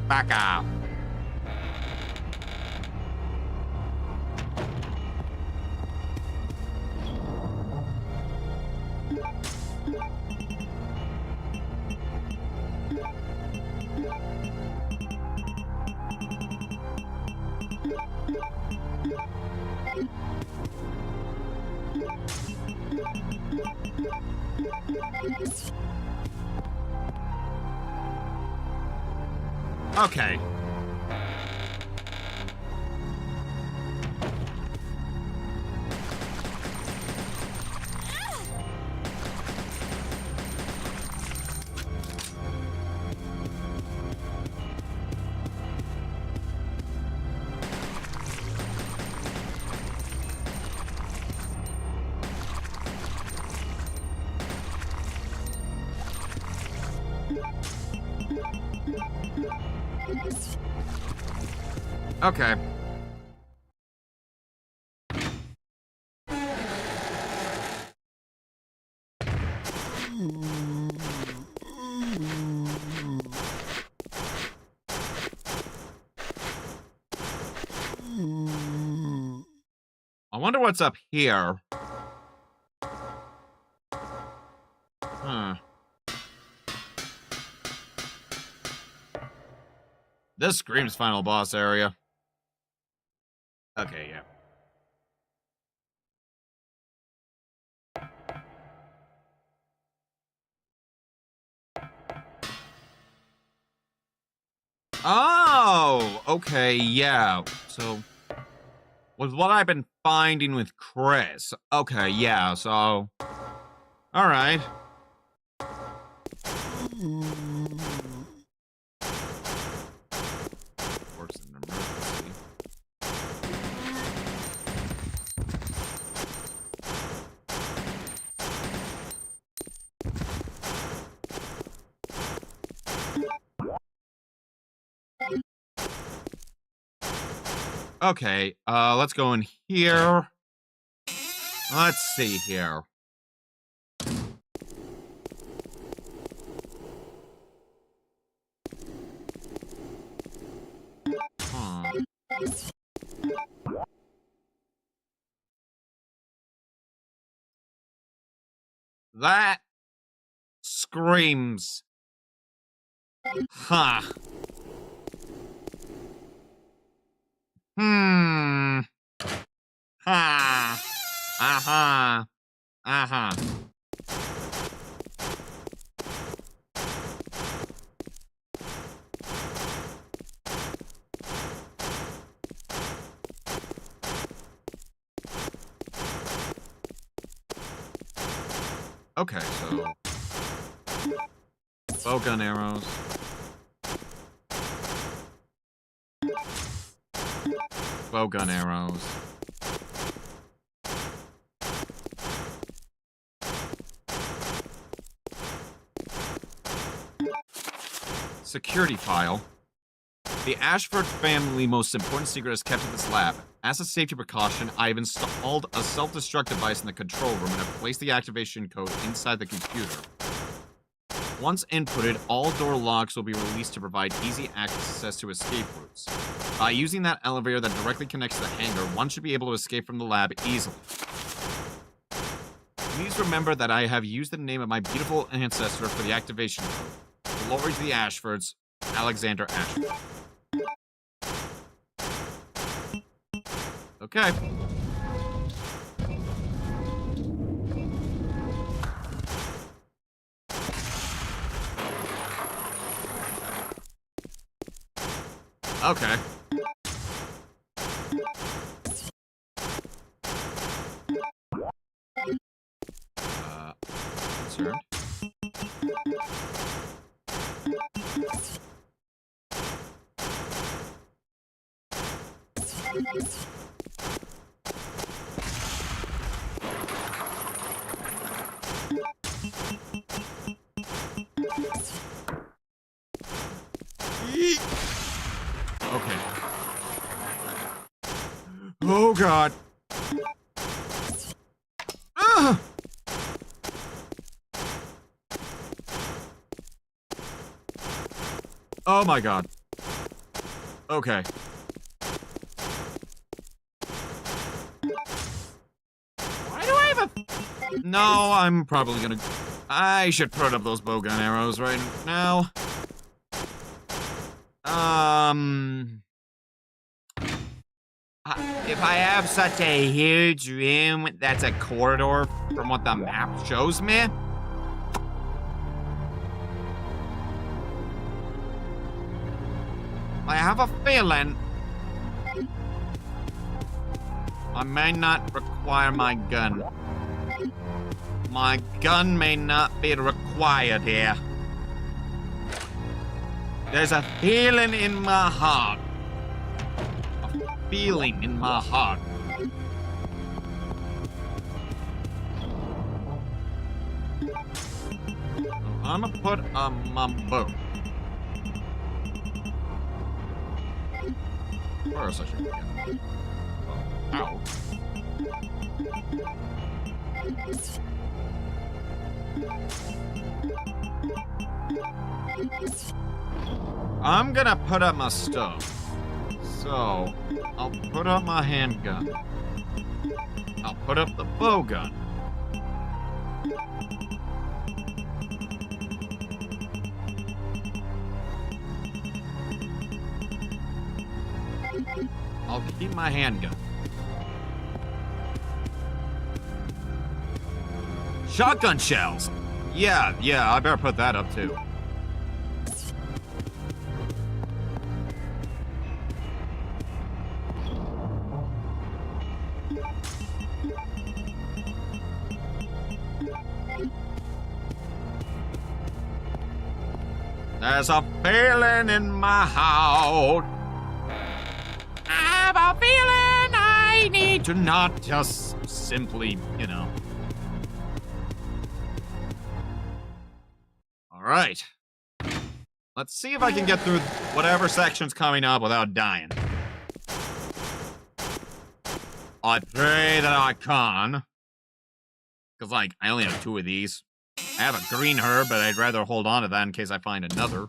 Back up. Okay. Okay. I wonder what's up here. Huh. This screams final boss area. Okay, yeah. Oh, okay, yeah. So, with what I've been finding with Chris. Okay, yeah, so... Alright. Works in an emergency. Okay, let's go in here. Let's see here. Huh. That screams. Huh. Hmm. Ha. Uh-huh. Uh-huh. Okay, so... Bowgun arrows. Bowgun arrows. Security file. The Ashford family most important secret is kept in this lab. As a safety precaution, I have installed a self-destruct device in the control room and have placed the activation code inside the computer. Once inputted, all door locks will be released to provide easy access to escape routes. By using that elevator that directly connects to the hangar, one should be able to escape from the lab easily. Please remember that I have used the name of my beautiful ancestor for the activation code. Glory to the Ashfords, Alexander Ashford. Okay. Okay. Concerned. Okay. Oh god. Ah! Oh my god. Okay. Why do I have a... No, I'm probably gonna... I should put up those bowgun arrows right now. If I have such a huge room that's a corridor from what the map shows me... I have a feeling I may not require my gun. My gun may not be required here. There's a feeling in my heart. A feeling in my heart. I'm gonna put on my bow. First, I should get out. I'm gonna put up my stuff. So, I'll put up my handgun. I'll put up the bowgun. I'll keep my handgun. Shotgun shells! Yeah, I better put that up too. There's a feeling in my heart. I have a feeling I need to not just simply, you know. All right. Let's see if I can get through whatever section's coming up without dying. I pray that I can. Because, like, I only have 2 of these. I have a green herb, but I'd rather hold on to that in case I find another.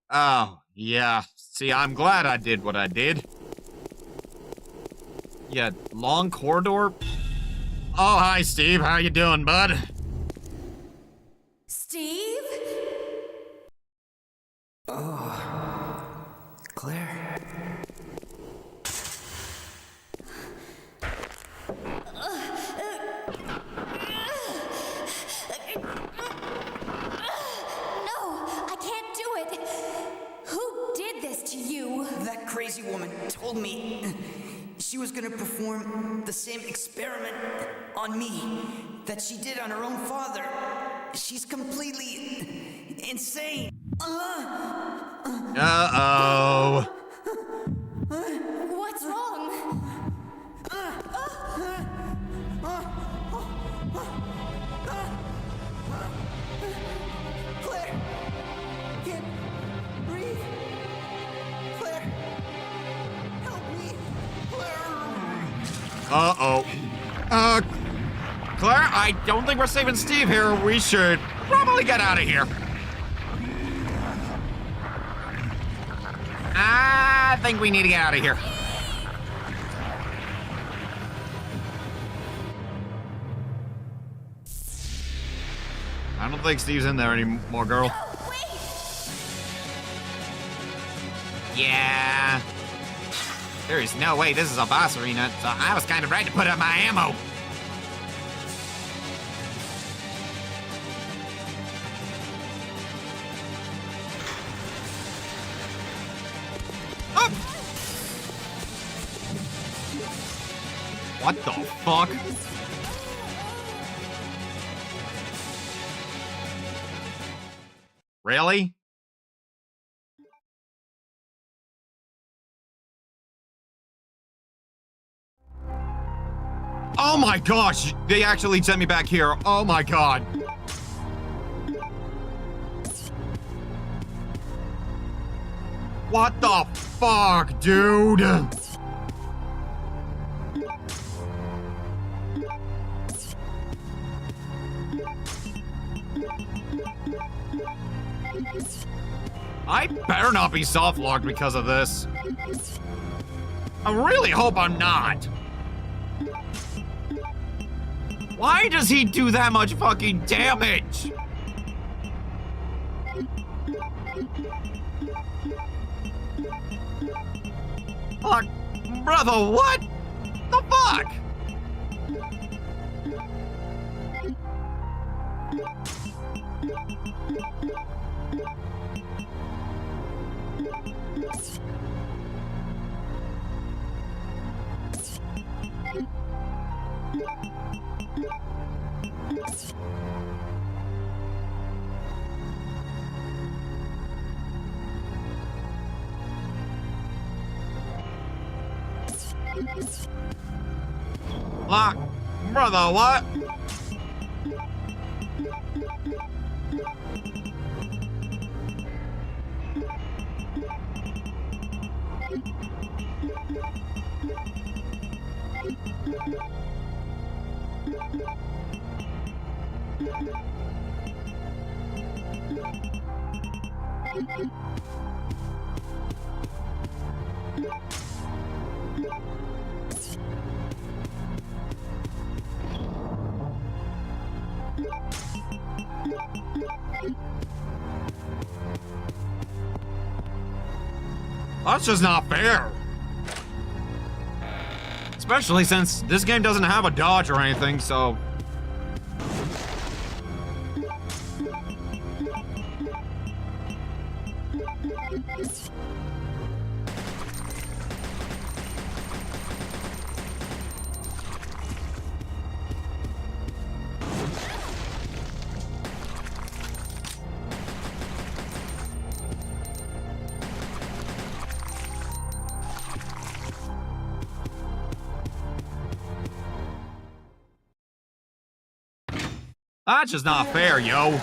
Oh, yeah. See, I'm glad I did what I did. Yeah, long corridor? Oh, hi, Steve. How you doing, bud? Steve? Oh, Claire. No, I can't do it. Who did this to you? That crazy woman told me she was gonna perform the same experiment on me that she did on her own father. She's completely insane. Uh-oh. What's wrong? Claire! Can't breathe. Claire! Help me! Claire! Uh-oh. Claire, I don't think we're saving Steve here. We should probably get out of here. I think we need to get out of here. I don't think Steve's in there anymore, girl. Oh, wait! Yeah. There is no way this is a boss arena, so I was kind of right to put up my ammo. What the fuck? Really? Oh my gosh! They actually sent me back here. Oh my god. What the fuck, dude? I better not be soft-locked because of this. I really hope I'm not. Why does he do that much fucking damage? Fuck, brother, what the fuck? Lock, brother, what? That's just not fair. Especially since this game doesn't have a dodge or anything, so... That's just not fair, yo.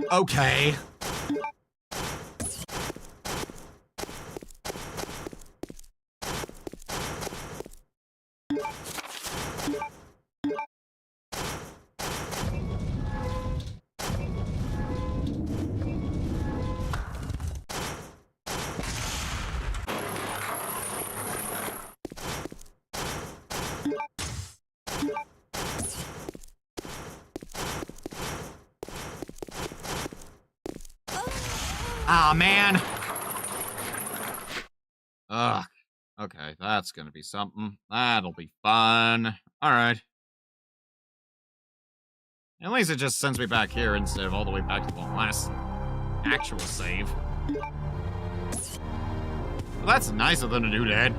Okay. Aw, man. Ugh. Okay, that's gonna be something. That'll be fun. Alright. At least it just sends me back here instead of all the way back to the last actual save. Well, that's nice of them to do that.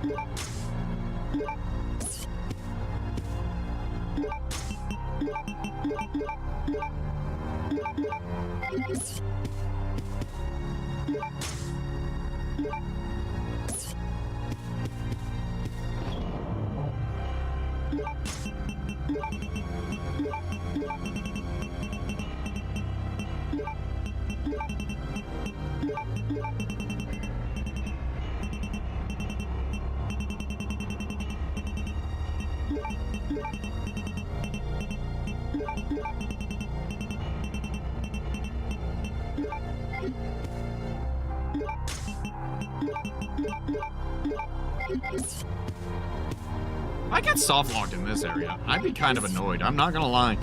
If I get soft locked in this area, I'd be kind of annoyed. I'm not gonna lie.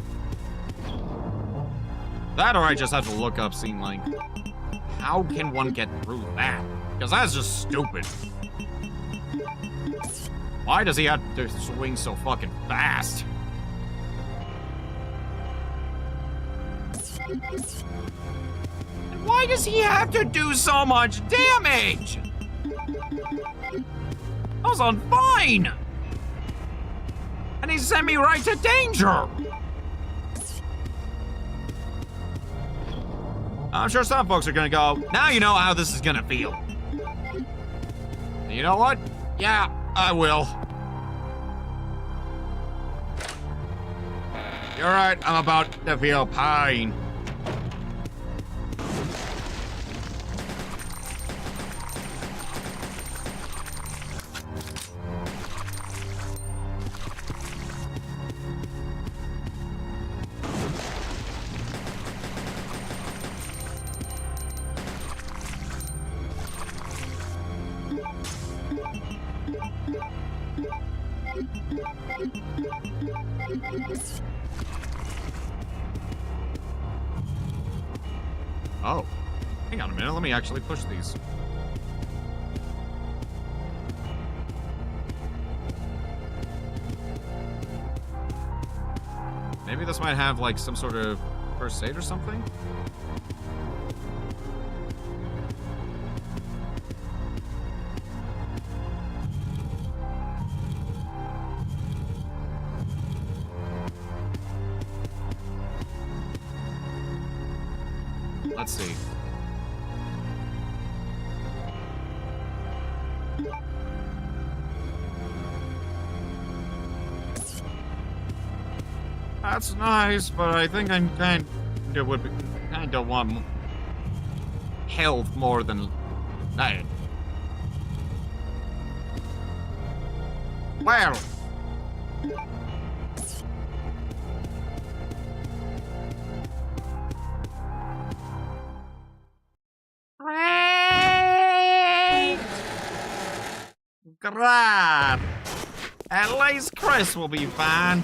That or I just have to look up, seeing like, how can one get through that? Because that's just stupid. Why does he have to swing so fucking fast? And why does he have to do so much damage? I was on fine! And he sent me right to danger! I'm sure some folks are gonna go, now you know how this is gonna feel. And you know what? Yeah, I will. You're right, I'm about to feel pain. Oh, hang on a minute, let me actually push these. Maybe this might have like some sort of first aid or something? Let's see. That's nice, but I think I'm kind of want health more than that. Well. Great! At least Chris will be fine.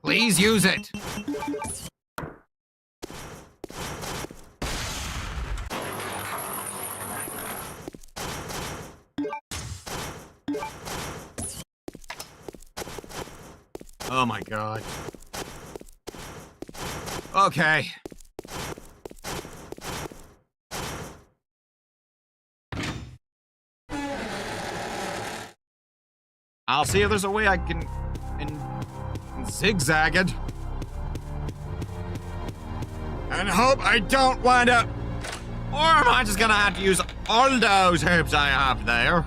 Please use it. Oh my god. Okay. I'll see if there's a way I can zigzag it. And hope I don't wind up. Or am I just gonna have to use all those herbs I have there?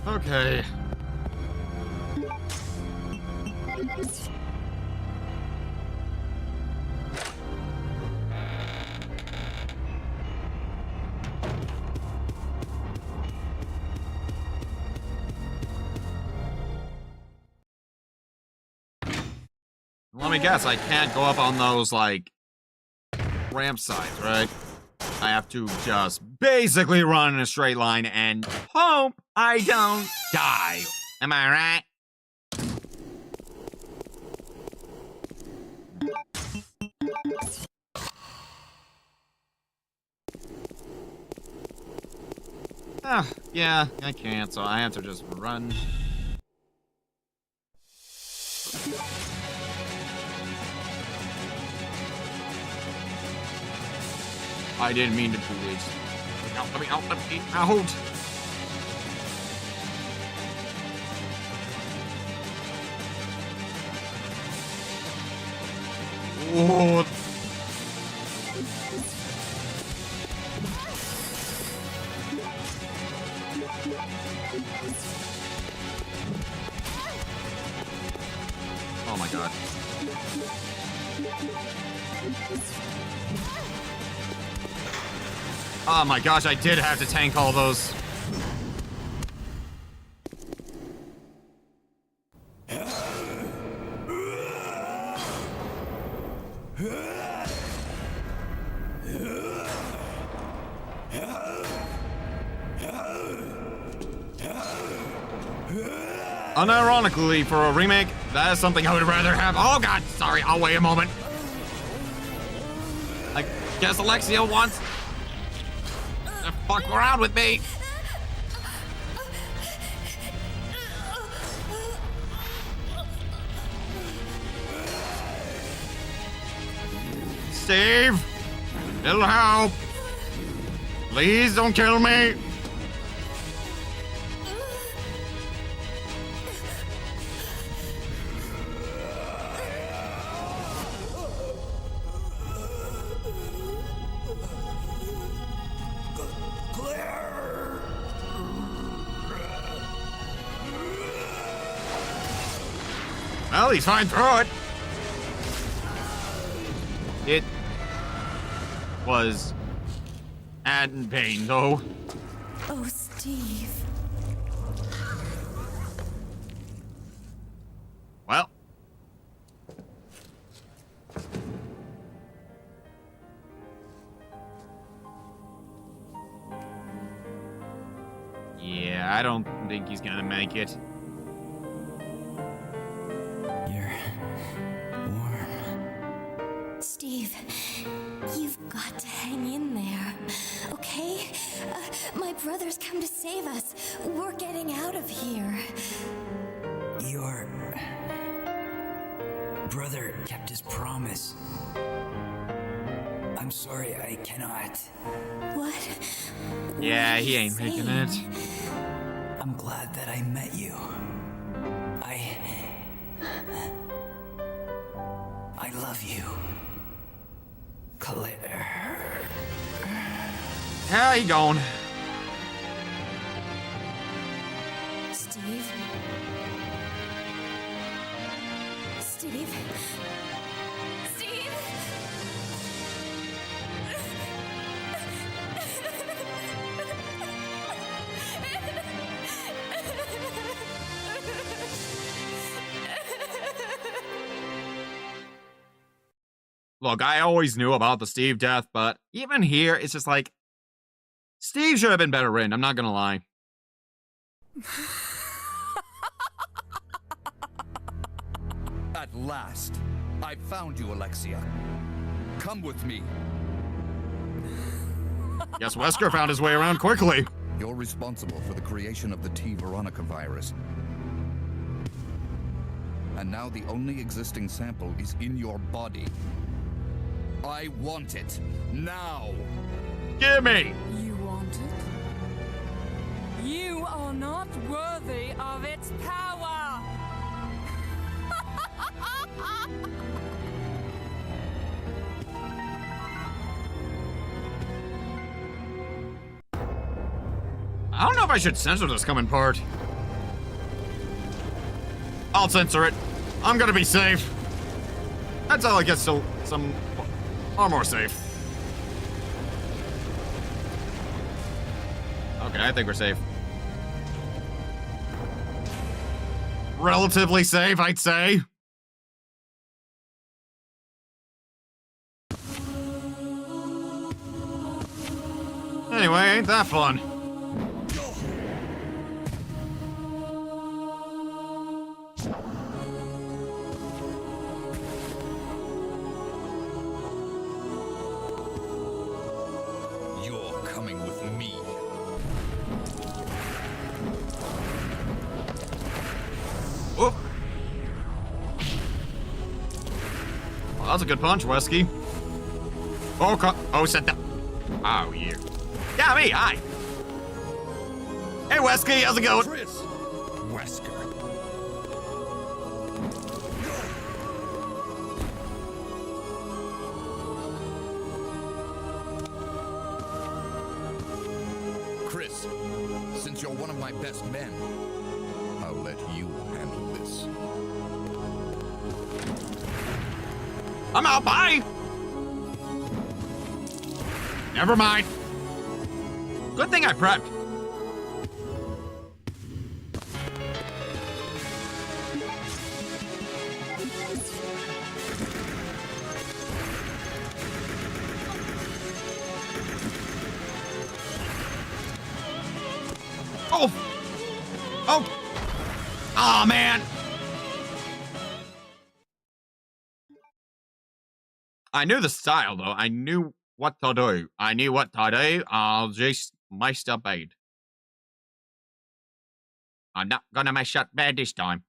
Okay. Let me guess, I can't go up on those, like, ramp sides, right? I have to just basically run in a straight line and hope I don't die. Am I right? Yeah, I can't, so I have to just run. I didn't mean to do this. Let me out, let me out. Oh. Oh my god. Oh my gosh, I did have to tank all those. Unironically, for a remake, that is something I would rather have. Oh god, sorry, I'll wait a moment. I guess Alexia wants to fuck around with me. Steve, it'll help. Please don't kill me. Well, he's fine through it. It was in pain, though. Oh, Steve. Well. Yeah, I don't think he's gonna make it. Steve, you've got to hang in there, okay? My brother's come to save us. We're getting out of here. Your brother kept his promise. I'm sorry, I cannot. What? Yeah, he ain't making it. I'm glad that I met you. I love you. Claire. How you going? Steve? Steve? Steve? Look, I always knew about the Steve death, but even here, it's just like, Steve should have been better written, I'm not gonna lie. At last, I found you, Alexia. Come with me. Guess Wesker found his way around quickly. You're responsible for the creation of the Veronica virus. And now the only existing sample is in your body. I want it. Now! Gimme! You want it? You are not worthy of its power! I don't know if I should censor this coming part. I'll censor it. I'm gonna be safe. That's how I get some far more safe. Okay, I think we're safe. Relatively safe, I'd say. Anyway, ain't that fun? You're coming with me. Whoop. Well, that's a good punch, Wesky. Oh, set that. Oh, you. Yeah, me, hi. Hey, Wesky, how's it going? Chris! Wesker. Chris, since you're one of my best men, I'll let you handle this. I'm out, bye! Never mind. Good thing I prepped. Oh! Oh! Aw, man! I knew the style, though. I knew what to do. I knew what to do. I'll just mess up bad. I'm not gonna mess up bad this time.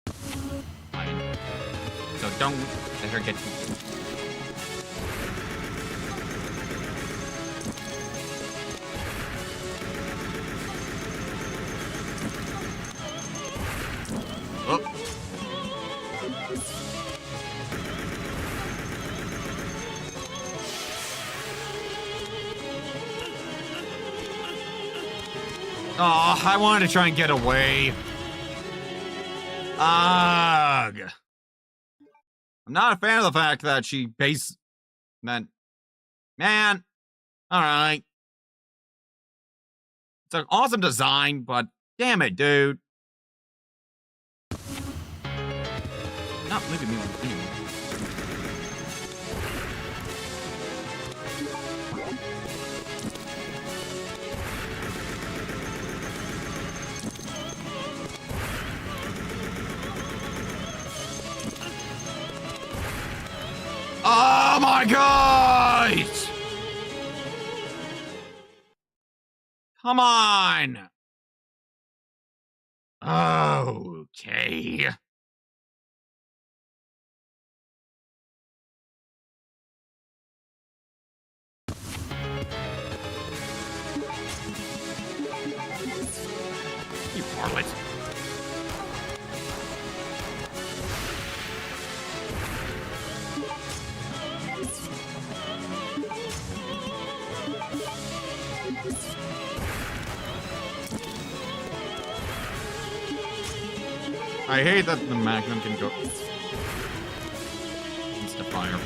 Fine. So don't let her get... Oh. Oh, I wanted to try and get away. Ugh. I'm not a fan of the fact that she Man. Alright. It's an awesome design, but damn it, dude. Not leaving me alone. Oh my god! Come on! Okay. You harlot. I hate that the Magnum can go insta fire.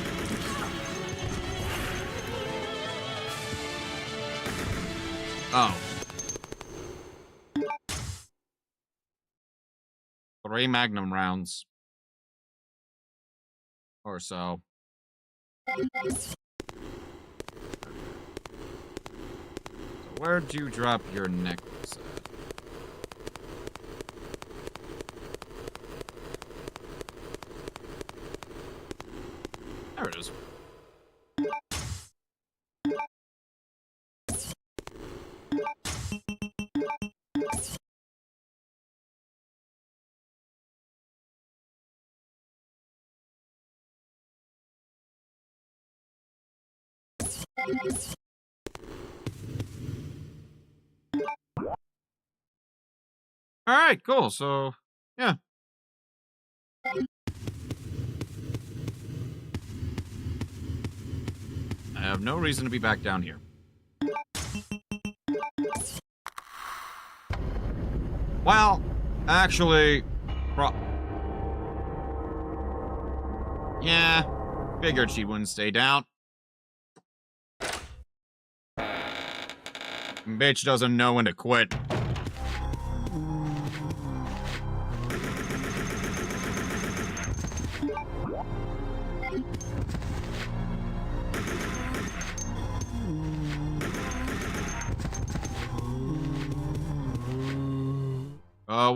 Oh. 3 Magnum rounds. Or so. So where'd you drop your necklace at? There it is. Alright, cool. So, yeah. I have no reason to be back down here. Well, actually, yeah, figured she wouldn't stay down. Bitch doesn't know when to quit.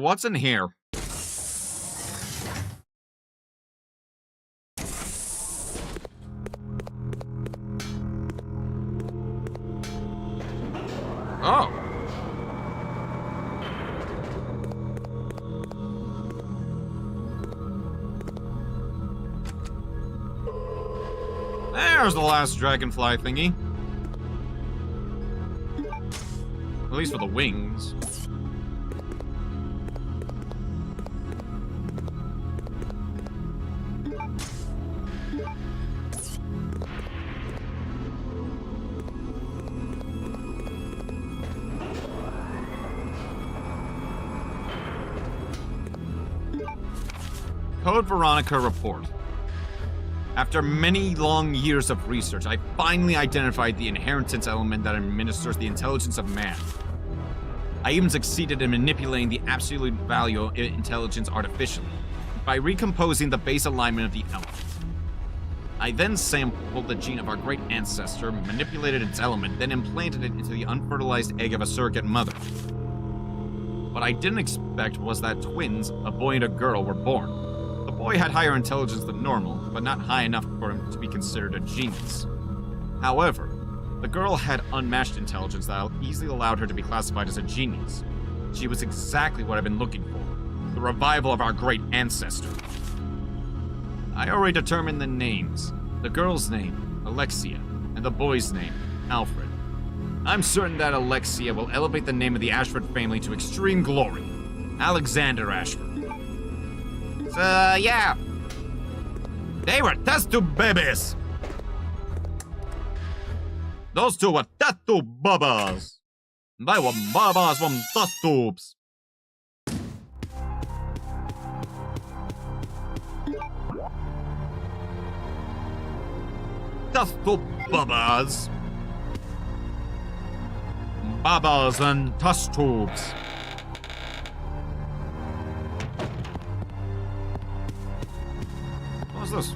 What's in here? Oh. There's the last dragonfly thingy. At least for the wings. Code Veronica report. After many long years of research, I finally identified the inheritance element that administers the intelligence of man. I even succeeded in manipulating the absolute value of intelligence artificially, by recomposing the base alignment of the element. I then sampled the gene of our great ancestor, manipulated its element, then implanted it into the unfertilized egg of a surrogate mother. What I didn't expect was that twins, a boy and a girl, were born. The boy had higher intelligence than normal, but not high enough for him to be considered a genius. However, the girl had unmatched intelligence that easily allowed her to be classified as a genius. She was exactly what I've been looking for, the revival of our great ancestor. I already determined the names. The girl's name, Alexia, and the boy's name, Alfred. I'm certain that Alexia will elevate the name of the Ashford family to extreme glory. Alexander Ashford. So, yeah. They were test tube babies. Those two were test tube babas. They were babas from test tubes. Test tube babas. Babas and test tubes. What's this?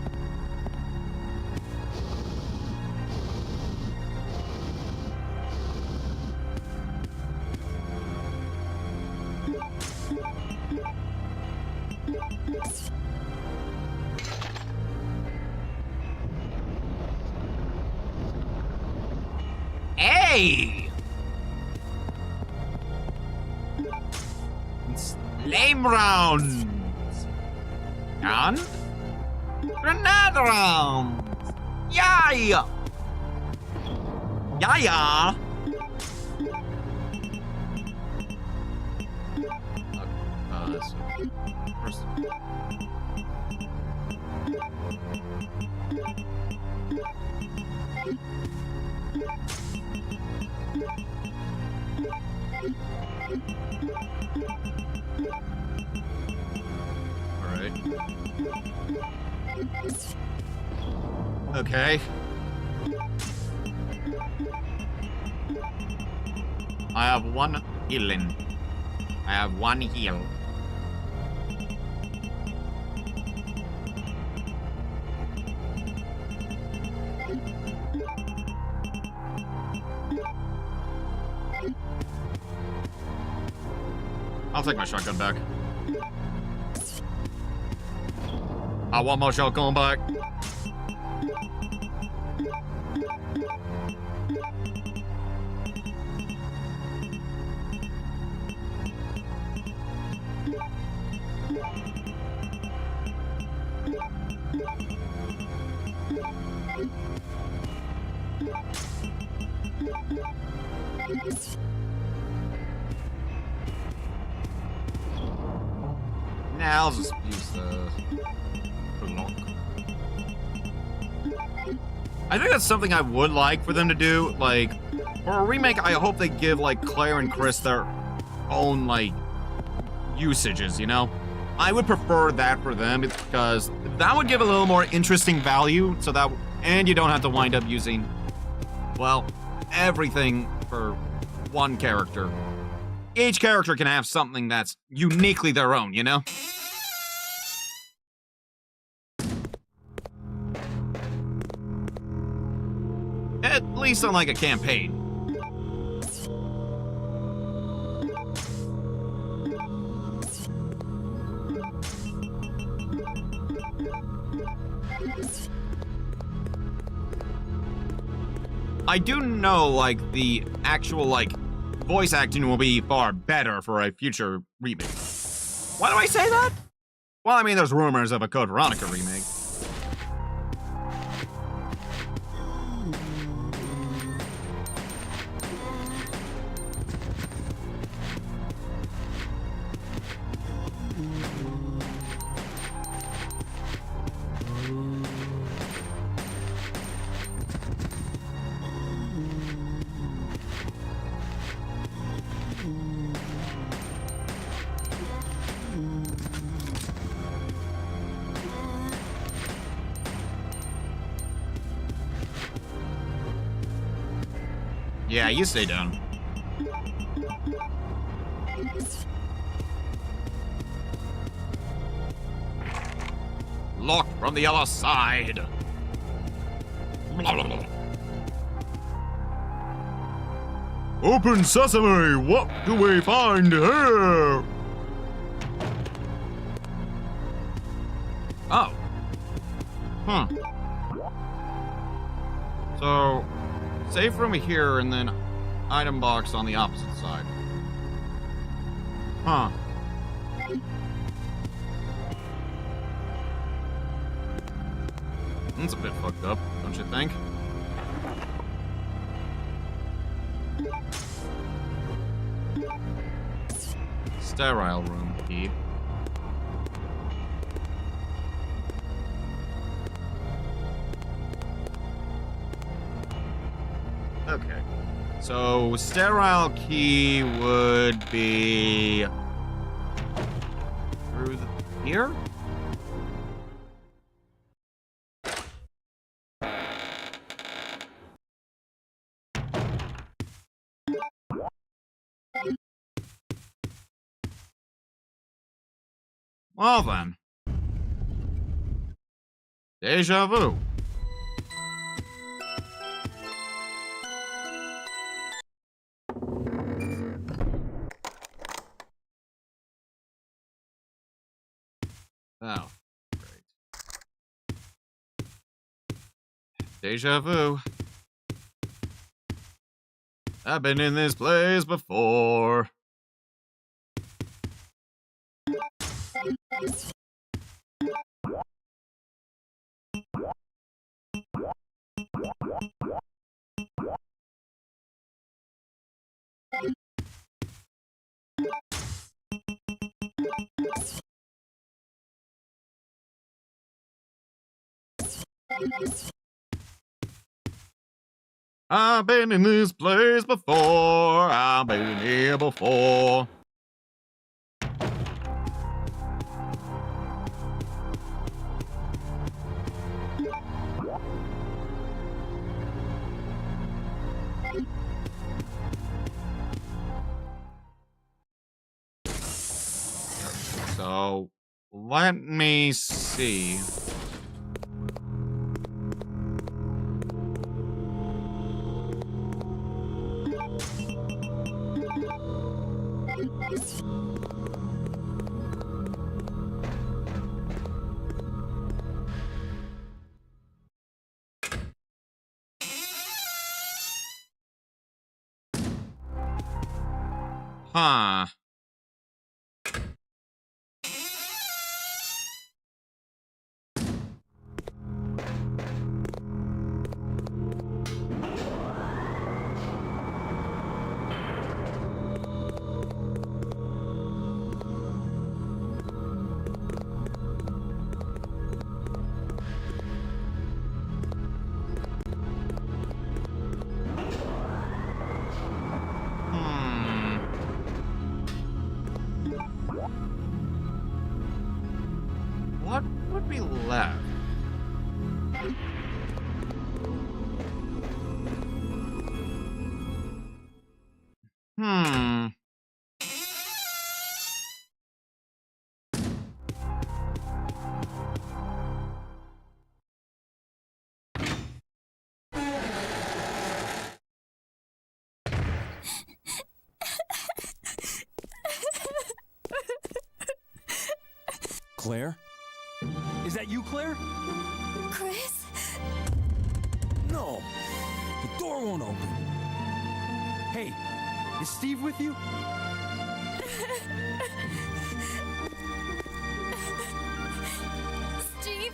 Hey! Flame rounds! And? Grenade rounds! Yeah! Yeah! First. Alright. Okay. I have one healing. I have one heal. I'll take my shotgun back. I want my shotgun back. Now I'll just use the block. I think that's something I would like for them to do. Like, for a remake, I hope they give, like, Claire and Chris their own, like, usages, you know? I would prefer that for them because that would give a little more interesting value so that, and you don't have to wind up using, well, everything for one character. Each character can have something that's uniquely their own, you know? At least on, like, a campaign. I do know, like, the actual, like, voice acting will be far better for a future remake. Why do I say that? Well, I mean, there's rumors of a Code Veronica remake. Yeah, you stay down. Locked from the other side. Open sesame, what do we find here? Oh. Huh. So, save from here and then item box on the opposite side. Huh. That's a bit fucked up, don't you think? Sterile room key. Okay. So, sterile key would be through here? Well then. Deja vu. Oh, great. Deja vu. I've been in this place before. I've been in this place before. I've been here before. So, let me see. Huh. Claire? Is that you, Claire? Chris? No! The door won't open. Hey, is Steve with you? Steve,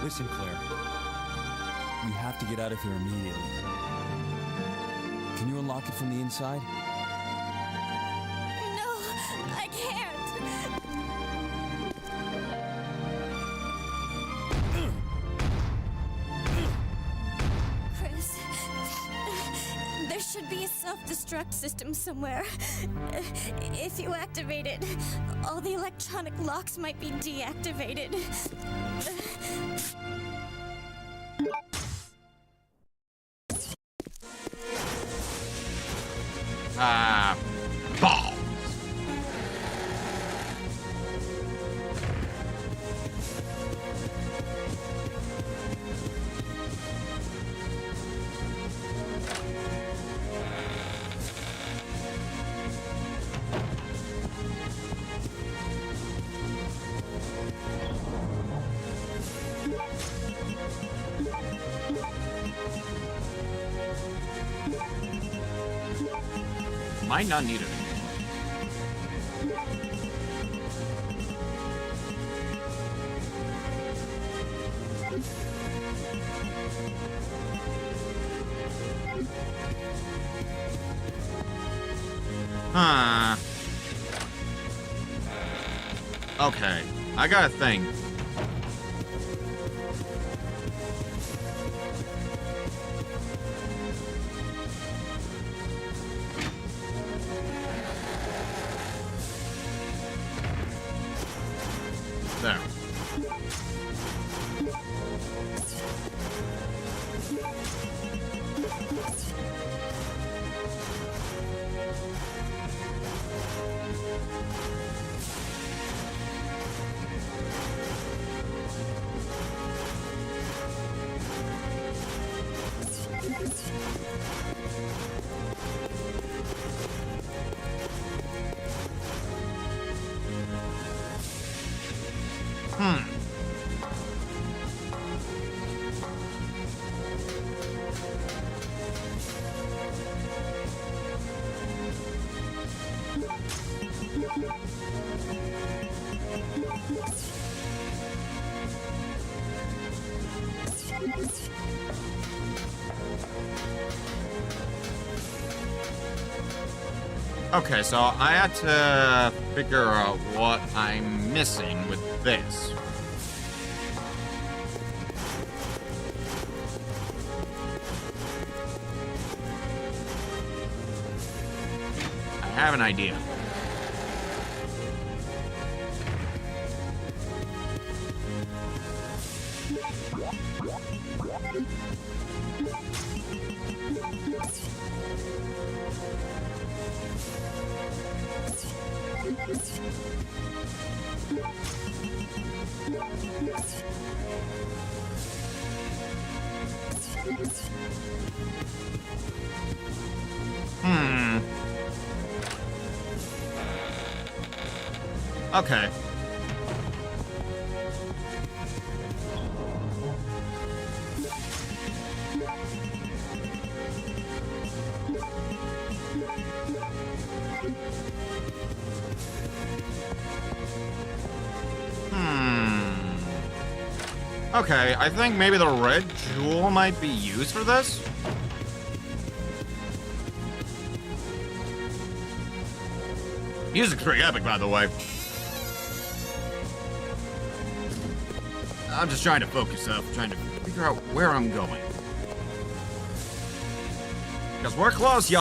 Listen, Claire. We have to get out of here immediately. Can you unlock it from the inside? No, I can't. Chris, there should be a self-destruct system somewhere. If you activate it, all the electronic locks might be deactivated. Balls. Might not need it anymore. Huh. Okay, I got a thing. There. Okay, so I had to figure out what I'm missing with this. I have an idea. Okay. Okay, I think maybe the red jewel might be used for this. Music's pretty epic, by the way. I'm just trying to focus up, trying to figure out where I'm going. Because we're close, y'all.